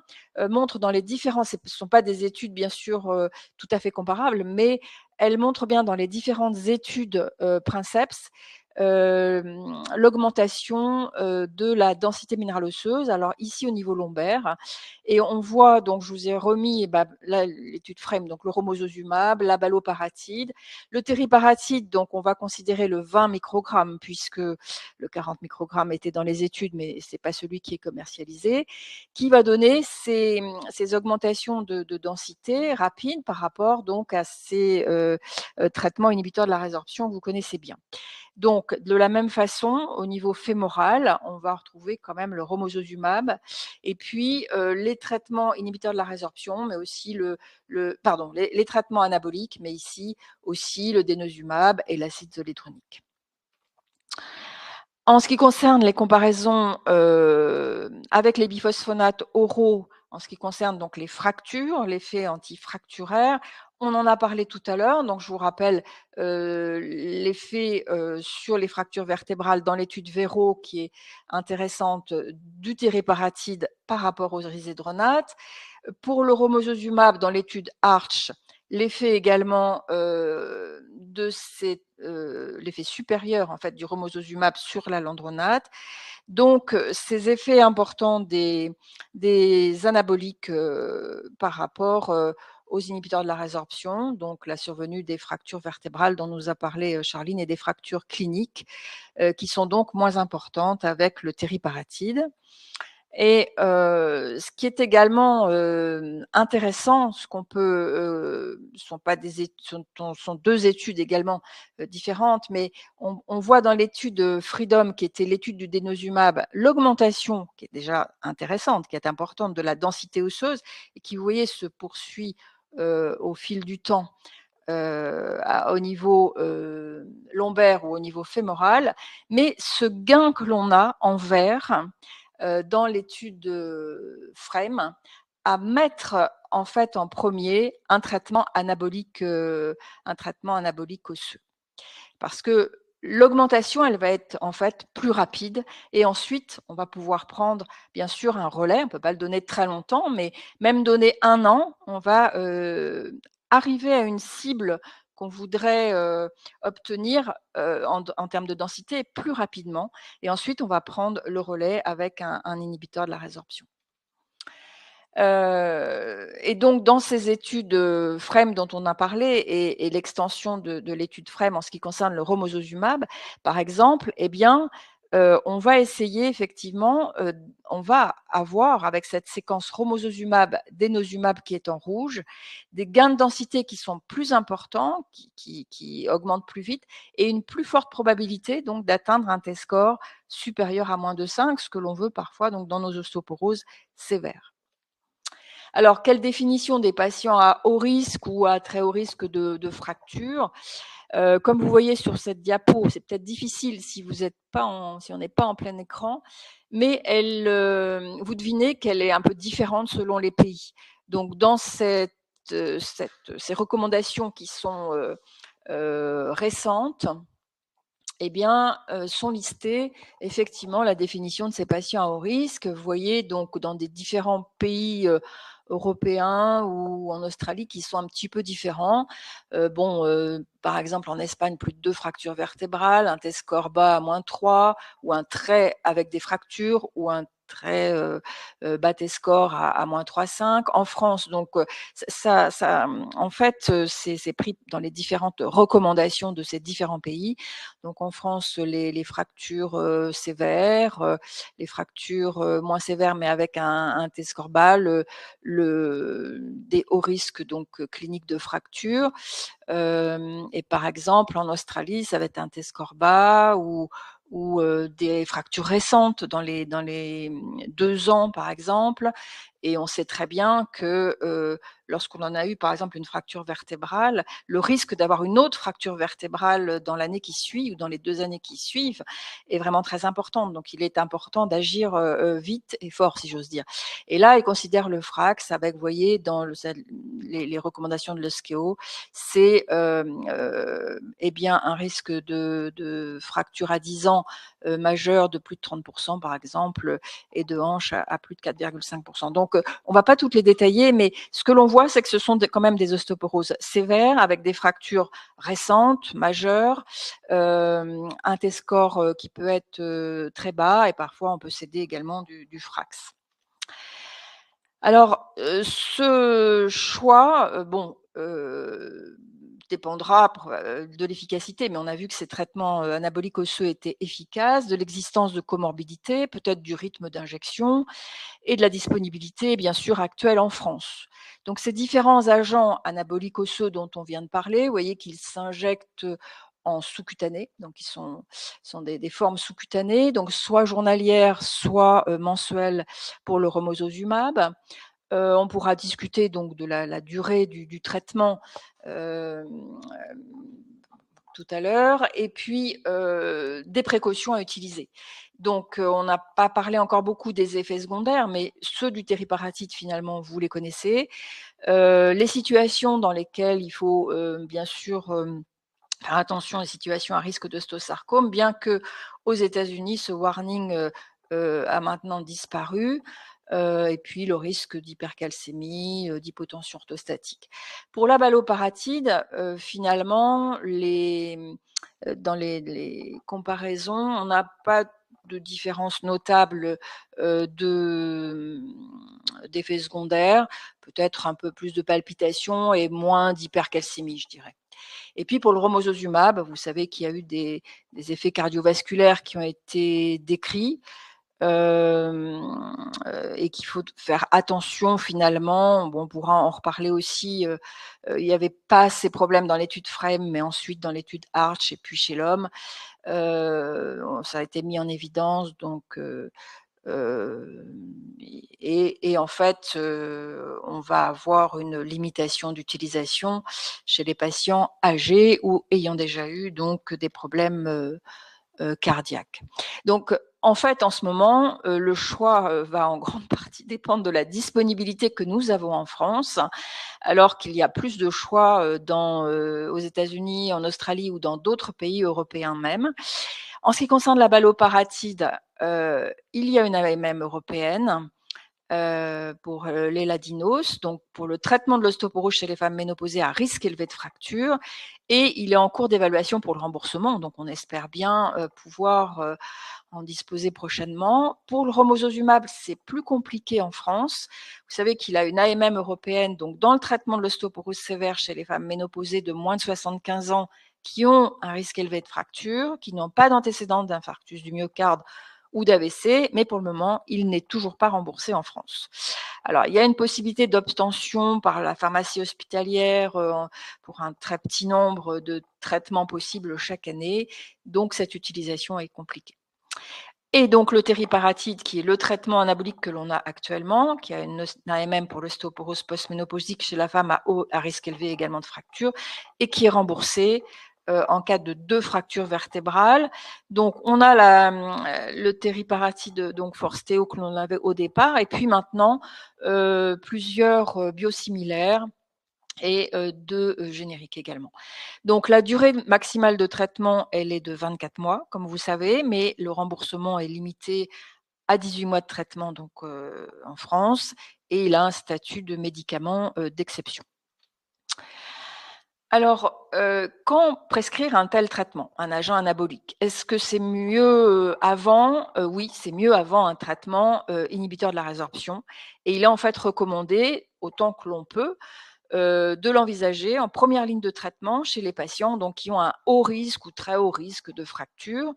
montre dans les différents, ce ne sont pas des études bien sûr tout à fait comparables, mais elle montre bien dans les différentes études Princeps l'augmentation de la densité minérale osseuse, alors ici au niveau lombaire, et on voit, donc je vous ai remis l'étude FRAME, donc le romosozumab, la baloparatide, le tériparatide, donc on va considérer le 20 microgrammes puisque le 40 microgrammes était dans les études, mais ce n'est pas celui qui est commercialisé, qui va donner ces augmentations de densité rapide par rapport donc à ces traitements inhibiteurs de la résorption que vous connaissez bien. Donc, de la même façon, au niveau fémoral, on va retrouver quand même le romosozumab et puis les traitements inhibiteurs de la résorption, mais aussi les traitements anaboliques, mais ici aussi le denosumab et l'acide zoledronique. En ce qui concerne les comparaisons avec les biphosphonates oraux, en ce qui concerne donc les fractures, l'effet antifracturaire, on en a parlé tout à l'heure, donc je vous rappelle l'effet sur les fractures vertébrales dans l'étude Véro qui est intéressante du tériparatide par rapport aux risédronates. Pour le romosozumab dans l'étude Arch, l'effet également l'effet supérieur en fait du romosozumab sur la landronate. Donc ces effets importants des anaboliques par rapport aux inhibiteurs de la résorption, donc la survenue des fractures vertébrales dont nous a parlé Charline et des fractures cliniques qui sont donc moins importantes avec le tériparatide. Et ce qui est également intéressant, ce qu'on peut, sont deux études également différentes, mais on voit dans l'étude Freedom, qui était l'étude du denosumab, l'augmentation qui est déjà intéressante, qui est importante de la densité osseuse et qui, vous voyez, se poursuit au fil du temps. Au niveau lombaire ou au niveau fémoral, mais ce gain que l'on a en vert dans l'étude FRAME à mettre en fait en premier un traitement anabolique osseux. Parce que l'augmentation, elle va être en fait plus rapide et ensuite, on va pouvoir prendre bien sûr un relais, on ne peut pas le donner très longtemps, mais même donner 1 an, on va arriver à une cible qu'on voudrait obtenir en termes de densité plus rapidement. Et ensuite, on va prendre le relais avec un inhibiteur de la résorption. Et donc, dans ces études FRAME dont on a parlé et l'extension de l'étude FRAME en ce qui concerne le romosozumab, par exemple, eh bien, on va essayer effectivement, on va avoir avec cette séquence romosozumab, denosumab qui est en rouge, des gains de densité qui sont plus importants, qui augmentent plus vite et une plus forte probabilité donc d'atteindre un T-score supérieur à -5, ce que l'on veut parfois donc dans nos ostéoporoses sévères. Alors, quelle définition des patients à haut risque ou à très haut risque de fracture? Comme vous voyez sur cette diapo, c'est peut-être difficile si on n'est pas en plein écran, mais vous devinez qu'elle est un peu différente selon les pays. Donc, dans ces recommandations qui sont récentes, eh bien, sont listées effectivement la définition de ces patients à haut risque. Vous voyez donc dans des différents pays européens ou en Australie qui sont un petit peu différents. Par exemple, en Espagne, plus de 2 fractures vertébrales, un T-score bas à -3, ou un très avec des fractures, ou un très bas T-score à -3,5. En France, donc en fait, c'est pris dans les différentes recommandations de ces différents pays. Donc en France, les fractures sévères, les fractures moins sévères mais avec un T-score bas, des hauts risques donc cliniques de fracture. Et par exemple, en Australie, ça va être un T-score bas ou des fractures récentes dans les 2 ans, par exemple. Et on sait très bien que lorsqu'on en a eu, par exemple, une fracture vertébrale, le risque d'avoir une autre fracture vertébrale dans l'année qui suit ou dans les 2 années qui suivent est vraiment très important. Donc, il est important d'agir vite et fort, si j'ose dire. Et là, il considère le FRAX avec, vous voyez, dans les recommandations de l'OSCEO, c'est eh bien un risque de fracture à 10 ans majeur de plus de 30%, par exemple, et de hanche à plus de 4,5%. Donc, on ne va pas toutes les détailler, mais ce que l'on voit, c'est que ce sont quand même des ostéoporoses sévères avec des fractures récentes, majeures, un T-score qui peut être très bas, et parfois on peut céder également du FRAX. Alors, ce choix, dépendra de l'efficacité, mais on a vu que ces traitements anaboliques osseux étaient efficaces, de l'existence de comorbidités, peut-être du rythme d'injection et de la disponibilité, bien sûr, actuelle en France. Donc, ces différents agents anaboliques osseux dont on vient de parler, vous voyez qu'ils s'injectent en sous-cutané, donc ils sont des formes sous-cutanées, donc soit journalières, soit mensuelles pour le romosozumab. On pourra discuter donc de la durée du traitement tout à l'heure, et puis des précautions à utiliser. Donc, on n'a pas parlé encore beaucoup des effets secondaires, mais ceux du tériparatide, finalement, vous les connaissez. Les situations dans lesquelles il faut bien sûr faire attention aux situations à risque d'ostosarcome, bien que aux États-Unis, ce warning a maintenant disparu. Et puis le risque d'hypercalcémie, d'hypotension orthostatique. Pour la baloparatide, finalement, dans les comparaisons, on n'a pas de différence notable d'effets secondaires, peut-être un peu plus de palpitations et moins d'hypercalcémie, je dirais. Et puis pour le romosozumab, vous savez qu'il y a eu des effets cardiovasculaires qui ont été décrits et qu'il faut faire attention finalement. Bon, on pourra en reparler aussi. Il n'y avait pas ces problèmes dans l'étude FRAME, mais ensuite dans l'étude ARCH et puis chez l'homme, ça a été mis en évidence. Donc et en fait, on va avoir une limitation d'utilisation chez les patients âgés ou ayant déjà eu donc des problèmes cardiaques. Donc, en fait, en ce moment, le choix va en grande partie dépendre de la disponibilité que nous avons en France, alors qu'il y a plus de choix aux États-Unis, en Australie ou dans d'autres pays européens même. En ce qui concerne la baloparatide, il y a une AMM européenne pour l'éladinos, donc pour le traitement de l'ostéoporose chez les femmes ménopausées à risque élevé de fracture, et il est en cours d'évaluation pour le remboursement, donc on espère bien pouvoir en disposer prochainement. Pour le romosozumab, c'est plus compliqué en France. Vous savez qu'il a une AMM européenne, donc dans le traitement de l'ostéoporose sévère chez les femmes ménopausées de moins de 75 ans qui ont un risque élevé de fracture, qui n'ont pas d'antécédent d'infarctus du myocarde ou d'AVC, mais pour le moment, il n'est toujours pas remboursé en France. Alors, il y a une possibilité d'obtention par la pharmacie hospitalière pour un très petit nombre de traitements possibles chaque année, donc cette utilisation est compliquée. Et donc le tériparatide, qui est le traitement anabolique que l'on a actuellement, qui a une AMM pour l'ostéoporose postménopausique chez la femme à risque élevé également de fracture, et qui est remboursé en cas de 2 fractures vertébrales. Donc on a le tériparatide donc Forsteo que l'on avait au départ, et puis maintenant plusieurs biosimilaires et 2 génériques également. Donc la durée maximale de traitement, elle est de 24 mois, comme vous savez, mais le remboursement est limité à 18 mois de traitement donc, en France, et il a un statut de médicament d'exception. Alors, quand prescrire un tel traitement, un agent anabolique? Est-ce que c'est mieux avant? Oui, c'est mieux avant un traitement inhibiteur de la résorption. Et il est en fait recommandé, autant que l'on peut, de l'envisager en première ligne de traitement chez les patients donc, qui ont un haut risque ou très haut risque de fracture,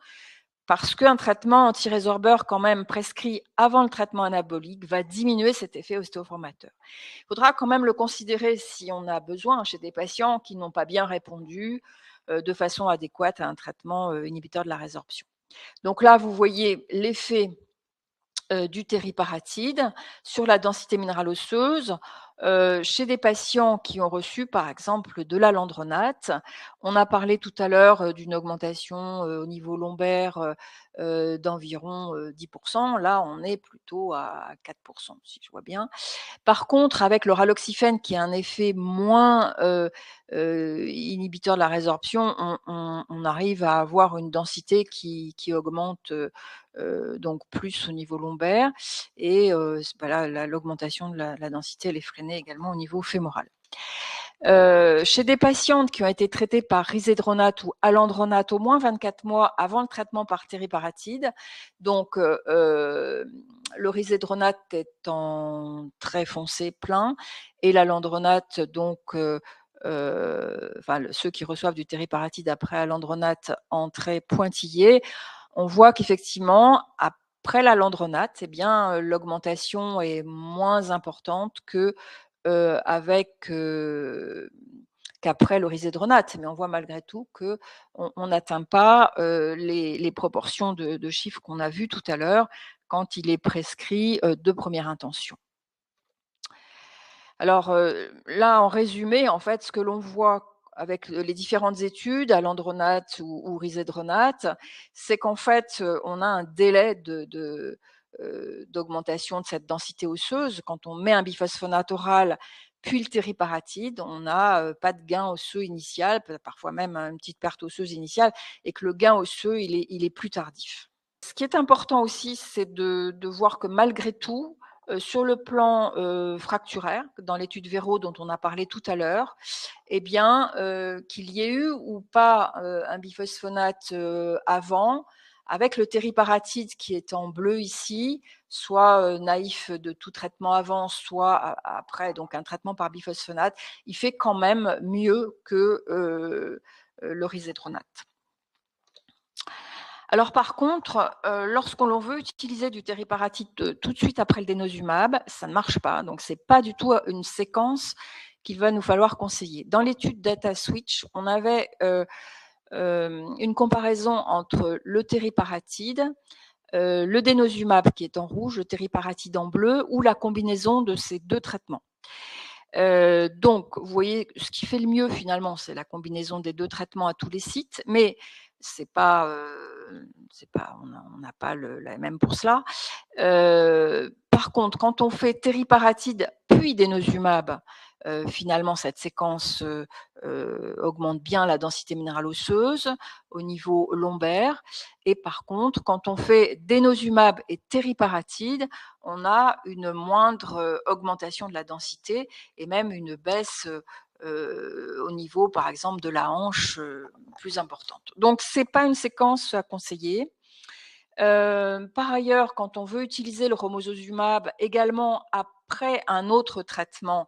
parce qu'un traitement antirésorbeur quand même prescrit avant le traitement anabolique va diminuer cet effet ostéoformateur. Il faudra quand même le considérer si on a besoin chez des patients qui n'ont pas bien répondu de façon adéquate à un traitement inhibiteur de la résorption. Donc là, vous voyez l'effet du tériparatide sur la densité minérale osseuse chez des patients qui ont reçu par exemple de l'alendronate. On a parlé tout à l'heure d'une augmentation au niveau lombaire d'environ 10%. Là, on est plutôt à 4%, si je vois bien. Par contre, avec le raloxifène qui a un effet moins inhibiteur de la résorption, on arrive à avoir une densité qui augmente donc plus au niveau lombaire, et voilà, l'augmentation de la densité elle est freinée également au niveau fémoral. Chez des patientes qui ont été traitées par risedronate ou alendronate au moins 24 mois avant le traitement par tériparatide, donc le risedronate est en trait foncé plein et l'alendronate donc enfin, ceux qui reçoivent du tériparatide après alendronate en trait pointillé, on voit qu'effectivement après l'alendronate, eh bien l'augmentation est moins importante que qu'après le risedronate, mais on voit malgré tout qu'on n'atteint pas les proportions de chiffres qu'on a vus tout à l'heure quand il est prescrit de première intention. Alors là, en résumé, en fait, ce que l'on voit avec les différentes études, alendronate ou risedronate, c'est qu'en fait, on a un délai d'augmentation de cette densité osseuse. Quand on met un biphosphonate oral puis le tériparatide, on n'a pas de gain osseux initial, parfois même une petite perte osseuse initiale, et que le gain osseux, il est plus tardif. Ce qui est important aussi, c'est de voir que malgré tout, sur le plan fracturaire, dans l'étude Véro dont on a parlé tout à l'heure, eh bien, qu'il y ait eu ou pas un biphosphonate avant, avec le tériparatide qui est en bleu ici, soit naïf de tout traitement avant, soit après donc un traitement par biphosphonate, il fait quand même mieux que le risedronate. Alors par contre, lorsqu'on veut utiliser du tériparatide tout de suite après le denosumab, ça ne marche pas. Donc c'est pas du tout une séquence qu'il va nous falloir conseiller. Dans l'étude Data Switch, on avait une comparaison entre le tériparatide, le denosumab qui est en rouge, le tériparatide en bleu, ou la combinaison de ces deux traitements. Donc, vous voyez, ce qui fait le mieux finalement, c'est la combinaison des deux traitements à tous les sites, mais on n'a pas la même pour cela. Par contre, quand on fait tériparatide puis denosumab, finalement, cette séquence augmente bien la densité minérale osseuse au niveau lombaire. Et par contre, quand on fait denosumab et tériparatide, on a une moindre augmentation de la densité et même une baisse au niveau, par exemple, de la hanche plus importante. Donc, ce n'est pas une séquence à conseiller. Par ailleurs, quand on veut utiliser le romosozumab également après un autre traitement,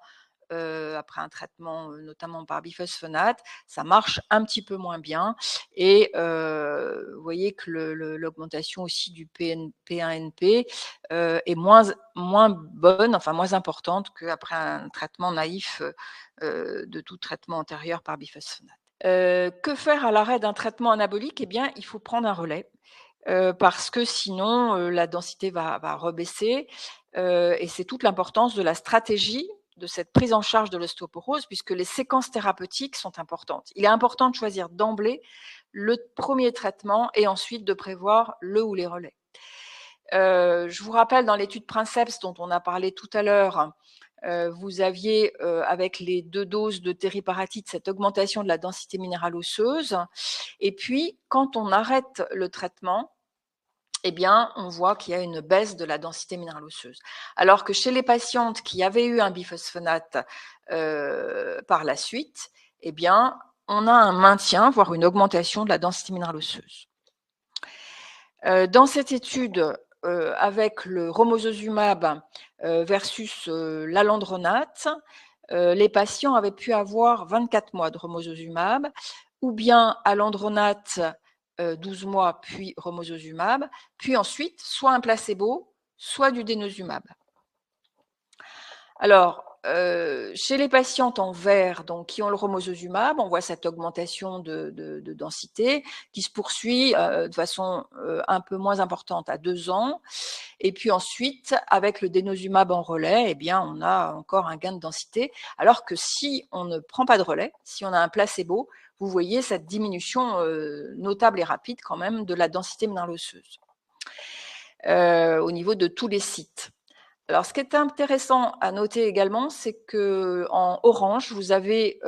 après un traitement notamment par biphosphonate, ça marche un petit peu moins bien. Et vous voyez que l'augmentation aussi du P1NP est moins bonne, enfin moins importante qu'après un traitement naïf de tout traitement antérieur par biphosphonate. Que faire à l'arrêt d'un traitement anabolique? Eh bien, il faut prendre un relais. Parce que sinon, la densité va rebaisser. Et c'est toute l'importance de la stratégie de cette prise en charge de l'ostéoporose, puisque les séquences thérapeutiques sont importantes. Il est important de choisir d'emblée le premier traitement et ensuite de prévoir le ou les relais. Je vous rappelle, dans l'étude Princeps dont on a parlé tout à l'heure, vous aviez, avec les 2 doses de tériparatide, cette augmentation de la densité minérale osseuse. Et puis, quand on arrête le traitement, eh bien, on voit qu'il y a une baisse de la densité minérale osseuse. Alors que chez les patientes qui avaient eu un biphosphonate par la suite, eh bien, on a un maintien, voire une augmentation de la densité minérale osseuse. Dans cette étude, avec le romosozumab versus l'alandronate, les patients avaient pu avoir 24 mois de romosozumab, ou bien alandronate 12 mois, puis romosozumab, puis ensuite soit un placebo, soit du denosumab. Alors, chez les patientes en vert, donc qui ont le romosozumab, on voit cette augmentation de densité qui se poursuit de façon un peu moins importante à 2 ans. Et puis ensuite, avec le denosumab en relais, eh bien, on a encore un gain de densité. Alors que si on ne prend pas de relais, si on a un placebo, vous voyez cette diminution notable et rapide quand même de la densité minérale osseuse au niveau de tous les sites. Alors, ce qui est intéressant à noter également, c'est qu'en orange, vous avez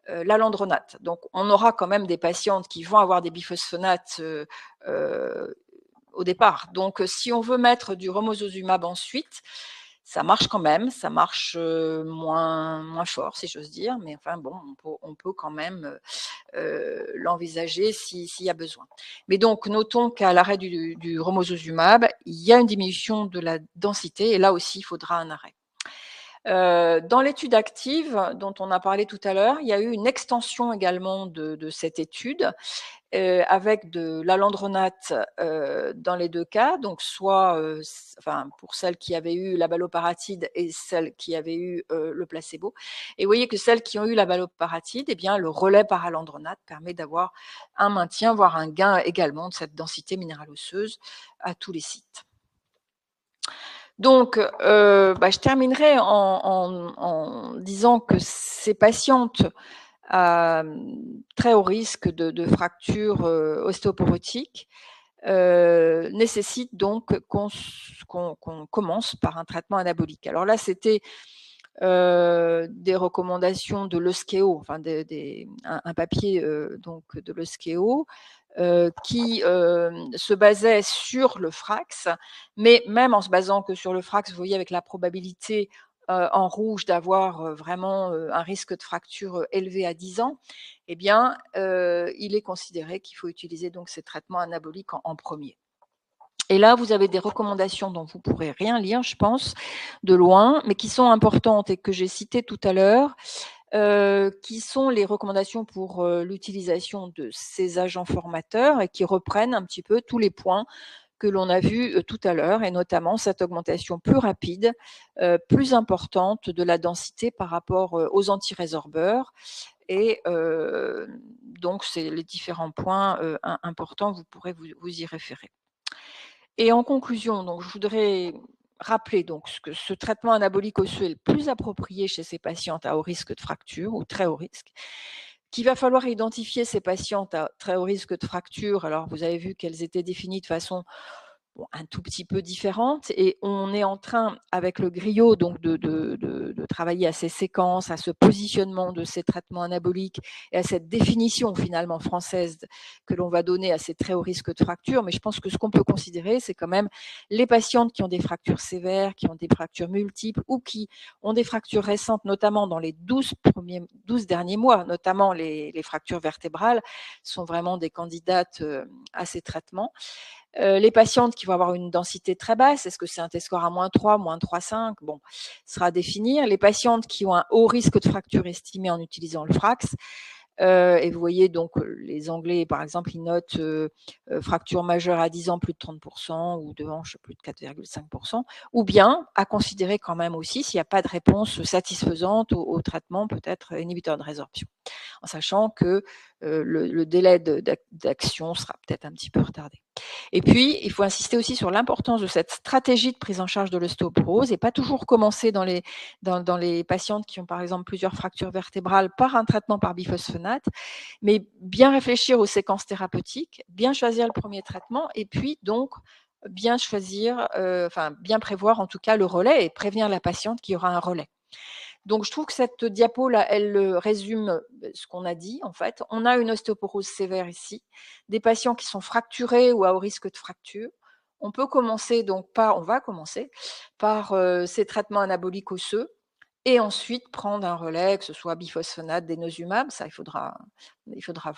l'alandronate. Donc, on aura quand même des patientes qui vont avoir des biphosphonates au départ. Donc, si on veut mettre du romosozumab ensuite, ça marche quand même, ça marche moins fort, si j'ose dire, mais enfin bon, on peut quand même l'envisager s'il y a besoin. Mais donc, notons qu'à l'arrêt du romosozumab, il y a une diminution de la densité, et là aussi, il faudra un arrêt. Dans l'étude active dont on a parlé tout à l'heure, il y a eu une extension également de cette étude avec de l'alandronate dans les 2 cas, donc soit pour celles qui avaient eu la baloparatide et celles qui avaient eu le placebo. Et vous voyez que celles qui ont eu la baloparatide, eh bien, le relais par alandronate permet d'avoir un maintien, voire un gain également de cette densité minérale osseuse à tous les sites. Donc, je terminerai en disant que ces patientes très haut risque de fracture ostéoporotique nécessitent donc qu'on commence par un traitement anabolique. Alors là, c'était des recommandations de l'ESCEO, enfin un papier donc de l'ESCEO qui se basait sur le Frax, mais même en se basant que sur le Frax, vous voyez avec la probabilité en rouge d'avoir vraiment un risque de fracture élevé à 10 ans, eh bien, il est considéré qu'il faut utiliser donc ces traitements anaboliques en premier. Et là, vous avez des recommandations dont vous ne pourrez rien lire, je pense, de loin, mais qui sont importantes et que j'ai citées tout à l'heure, qui sont les recommandations pour l'utilisation de ces agents formateurs et qui reprennent un petit peu tous les points que l'on a vus tout à l'heure, et notamment cette augmentation plus rapide, plus importante de la densité par rapport aux antirésorbeurs. Et donc, c'est les différents points importants, vous pourrez vous y référer. Et en conclusion, donc, je voudrais rappeler donc que ce traitement anabolique osseux est le plus approprié chez ces patientes à haut risque de fracture ou très haut risque, qu'il va falloir identifier ces patientes à très haut risque de fracture. Alors, vous avez vu qu'elles étaient définies de façon un tout petit peu différente, et on est en train, avec le griot, donc de travailler à ces séquences, à ce positionnement de ces traitements anaboliques et à cette définition finalement française que l'on va donner à ces très hauts risques de fracture. Mais je pense que ce qu'on peut considérer, c'est quand même les patientes qui ont des fractures sévères, qui ont des fractures multiples ou qui ont des fractures récentes, notamment dans les 12 derniers mois, notamment les fractures vertébrales, sont vraiment des candidates à ces traitements. Les patientes qui vont avoir une densité très basse, est-ce que c'est un T-score à -3, -3,5? Bon, sera à définir. Les patientes qui ont un haut risque de fracture estimé en utilisant le Frax, et vous voyez donc les Anglais, par exemple, ils notent fracture majeure à 10 ans plus de 30% ou de hanche plus de 4,5%, ou bien à considérer quand même aussi s'il n'y a pas de réponse satisfaisante au traitement peut-être inhibiteur de résorption, en sachant que le délai d'action sera peut-être un petit peu retardé. Et puis, il faut insister aussi sur l'importance de cette stratégie de prise en charge de l'ostéoporose et pas toujours commencer dans les patientes qui ont par exemple plusieurs fractures vertébrales par un traitement par biphosphonate, mais bien réfléchir aux séquences thérapeutiques, bien choisir le premier traitement et puis donc bien choisir, bien prévoir en tout cas le relais et prévenir la patiente qu'il y aura un relais. Donc, je trouve que cette diapo-là, elle résume ce qu'on a dit, en fait. On a une ostéoporose sévère ici, des patients qui sont fracturés ou à haut risque de fracture. On va commencer par ces traitements anaboliques osseux et ensuite prendre un relais, que ce soit biphosphonate, denosumab, ça il faudra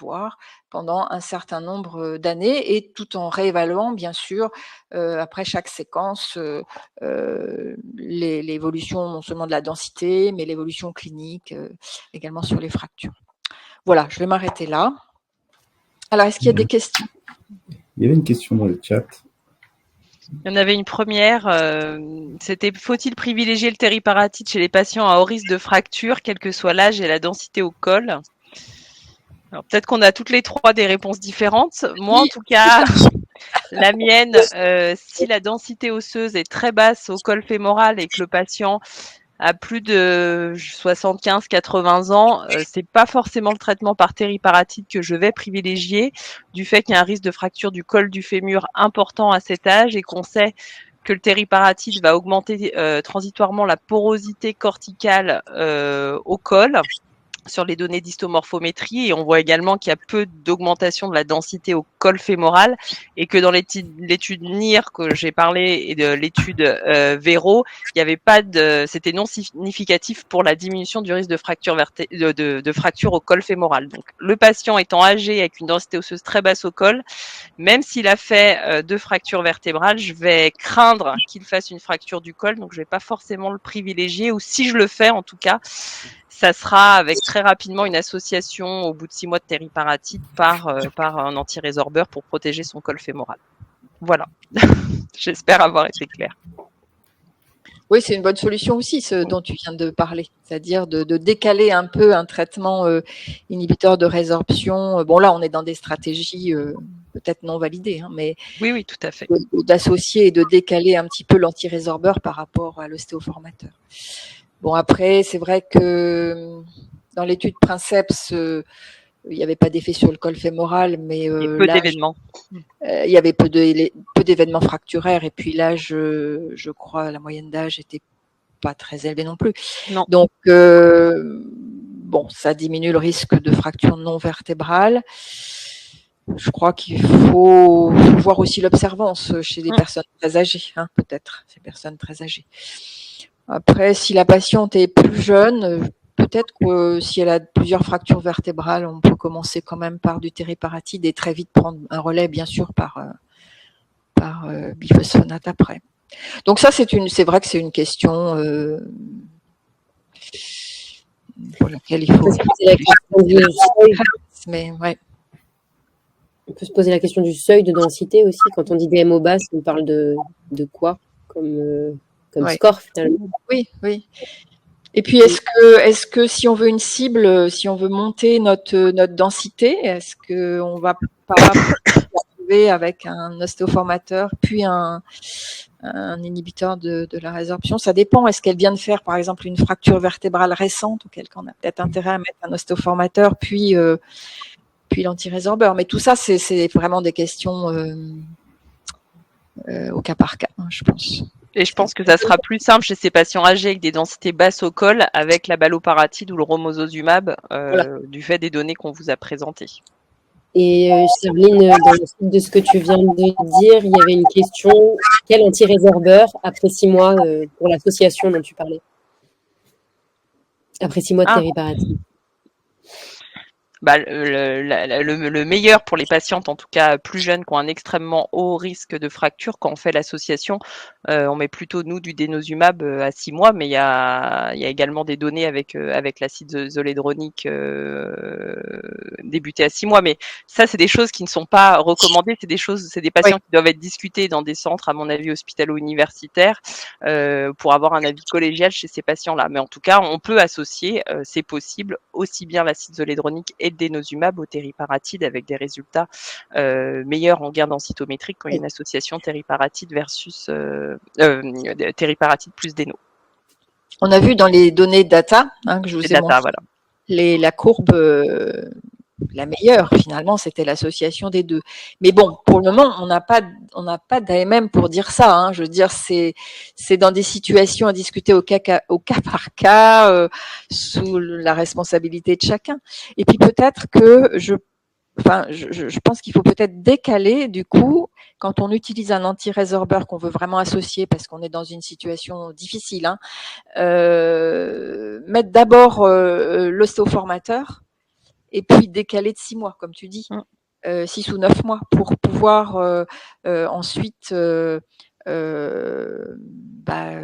voir pendant un certain nombre d'années et tout en réévaluant bien sûr après chaque séquence l'évolution non seulement de la densité mais l'évolution clinique également sur les fractures. Voilà, je vais m'arrêter là. Alors, est-ce qu'il y a des questions? Il y avait une question dans le chat. Il y en avait une première, c'était « Faut-il privilégier le tériparatide chez les patients à haut risque de fracture, quel que soit l'âge et la densité au col ?» Alors peut-être qu'on a toutes les trois des réponses différentes. Moi, en tout cas, la mienne, si la densité osseuse est très basse au col fémoral et que le patient a plus de 75-80 ans, c'est pas forcément le traitement par tériparatide que je vais privilégier, du fait qu'il y a un risque de fracture du col du fémur important à cet âge et qu'on sait que le tériparatide va augmenter transitoirement la porosité corticale au col sur les données d'histomorphométrie, et on voit également qu'il y a peu d'augmentation de la densité au col fémoral et que dans l'étude NIR que j'ai parlé et de l'étude Véro, il y avait pas c'était non significatif pour la diminution du risque de fracture de fracture au col fémoral. Donc le patient étant âgé avec une densité osseuse très basse au col, même s'il a fait 2 fractures vertébrales, je vais craindre qu'il fasse une fracture du col, donc je vais pas forcément le privilégier, ou si je le fais en tout cas, ça sera avec très rapidement une association au bout de 6 mois de tériparatide par un antirésorbeur pour protéger son col fémoral. Voilà. J'espère avoir été claire. Oui, c'est une bonne solution aussi, ce dont tu viens de parler, c'est-à-dire de décaler un peu un traitement inhibiteur de résorption. Bon, là, on est dans des stratégies peut-être non validées, hein, mais oui, tout à fait. D'associer et de décaler un petit peu l'antirésorbeur par rapport à l'ostéoformateur. Bon, après, c'est vrai que dans l'étude Princeps, il n'y avait pas d'effet sur le col fémoral, mais peu d'événements. Il y avait peu d'événements fracturaires, et puis là, je crois, la moyenne d'âge était pas très élevée non plus. Non. Donc, bon, ça diminue le risque de fracture non vertébrale. Je crois qu'il faut voir aussi l'observance chez des personnes très âgées, hein, peut-être, ces personnes très âgées. Après, si la patiente est plus jeune, peut-être que si elle a plusieurs fractures vertébrales, on peut commencer quand même par du tériparatide et très vite prendre un relais, bien sûr, par biphosphonate après. Donc ça, c'est vrai que c'est une question pour laquelle il faut. Mais ouais. On peut se poser la question du seuil de densité aussi. Quand on dit DMO basse, on parle de quoi comme score finalement? Oui. Et puis est-ce que si on veut une cible, si on veut monter notre densité, est-ce que on va pas trouver avec un ostéoformateur puis un inhibiteur de la résorption? Ça dépend. Est-ce qu'elle vient de faire par exemple une fracture vertébrale récente, auquel cas on a peut-être intérêt à mettre un ostéoformateur puis l'antirésorbeur. Mais tout ça, c'est vraiment des questions au cas par cas, hein, je pense. Et je pense que ça sera plus simple chez ces patients âgés avec des densités basses au col, avec la baloparatide ou le romosozumab, voilà, du fait des données qu'on vous a présentées. Et Charline, dans le suite de ce que tu viens de dire, il y avait une question, quel antirésorbeur après 6 mois pour l'association dont tu parlais? Après 6 mois de tériparatide. Le meilleur pour les patientes, en tout cas plus jeunes, qui ont un extrêmement haut risque de fracture, quand on fait l'association, on met plutôt, nous, du denosumab à 6 mois, mais il y a également des données avec l'acide zoledronique débuté à 6 mois. Mais ça, c'est des choses qui ne sont pas recommandées, c'est des patients qui doivent être discutés dans des centres, à mon avis, hospitalo-universitaires, pour avoir un avis collégial chez ces patients-là. Mais en tout cas, on peut associer, c'est possible, aussi bien l'acide zoledronique et le denosumab au tériparatide, avec des résultats meilleurs en gain densitométrique quand il y a une association tériparatide versus tériparatide plus déno. On a vu dans les données data, hein, que je vous ai montré, voilà, la courbe la meilleure, finalement, c'était l'association des deux. Mais bon, pour le moment, on n'a pas d'AMM pour dire ça. Hein. Je veux dire, c'est dans des situations à discuter au cas par cas, sous la responsabilité de chacun. Et puis peut-être que je pense qu'il faut peut-être décaler, du coup, quand on utilise un anti-résorbeur qu'on veut vraiment associer parce qu'on est dans une situation difficile, hein, mettre d'abord l'ostéoformateur et puis décaler de 6 mois, comme tu dis, 6 ou 9 mois, pour pouvoir ensuite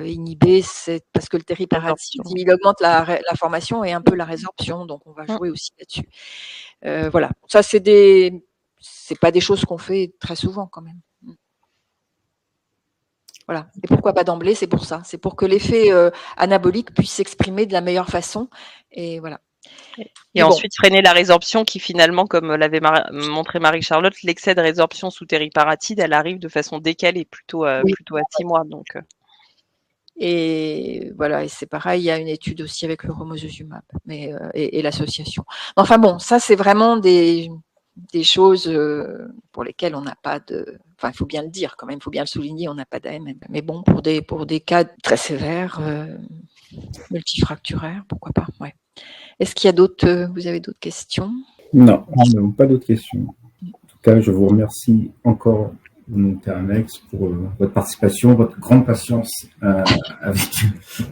inhiber parce que le tériparatide, il augmente la formation et un peu la résorption, donc on va jouer aussi là-dessus. Voilà, ça c'est pas des choses qu'on fait très souvent quand même. Voilà. Et pourquoi pas d'emblée? C'est pour ça. C'est pour que l'effet anabolique puisse s'exprimer de la meilleure façon. Et voilà. Et ensuite, freiner la résorption qui finalement, comme l'avait montré Marie-Charlotte, l'excès de résorption sous tériparatide, elle arrive de façon décalée, plutôt à 6 mois. Donc. Et voilà, et c'est pareil, il y a une étude aussi avec le romosozumab et l'association. Enfin bon, ça c'est vraiment des choses pour lesquelles on n'a pas de... Enfin, il faut bien le dire quand même, il faut bien le souligner, on n'a pas d'AMM. Mais bon, pour des cas très sévères, multifracturaires, pourquoi pas, ouais. Est-ce qu'il y a vous avez d'autres questions? Non, nous n'avons pas d'autres questions. En tout cas, je vous remercie encore, Teramex, pour votre participation, votre grande patience avec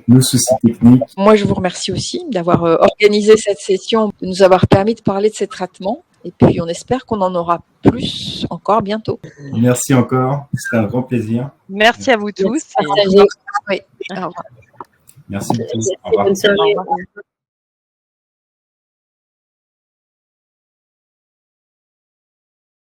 nos soucis techniques. Moi, je vous remercie aussi d'avoir organisé cette session, de nous avoir permis de parler de ces traitements. Et puis, on espère qu'on en aura plus encore bientôt. Merci encore, c'était un grand plaisir. Merci à vous tous. Oui, au revoir. Merci beaucoup. Bonne soirée.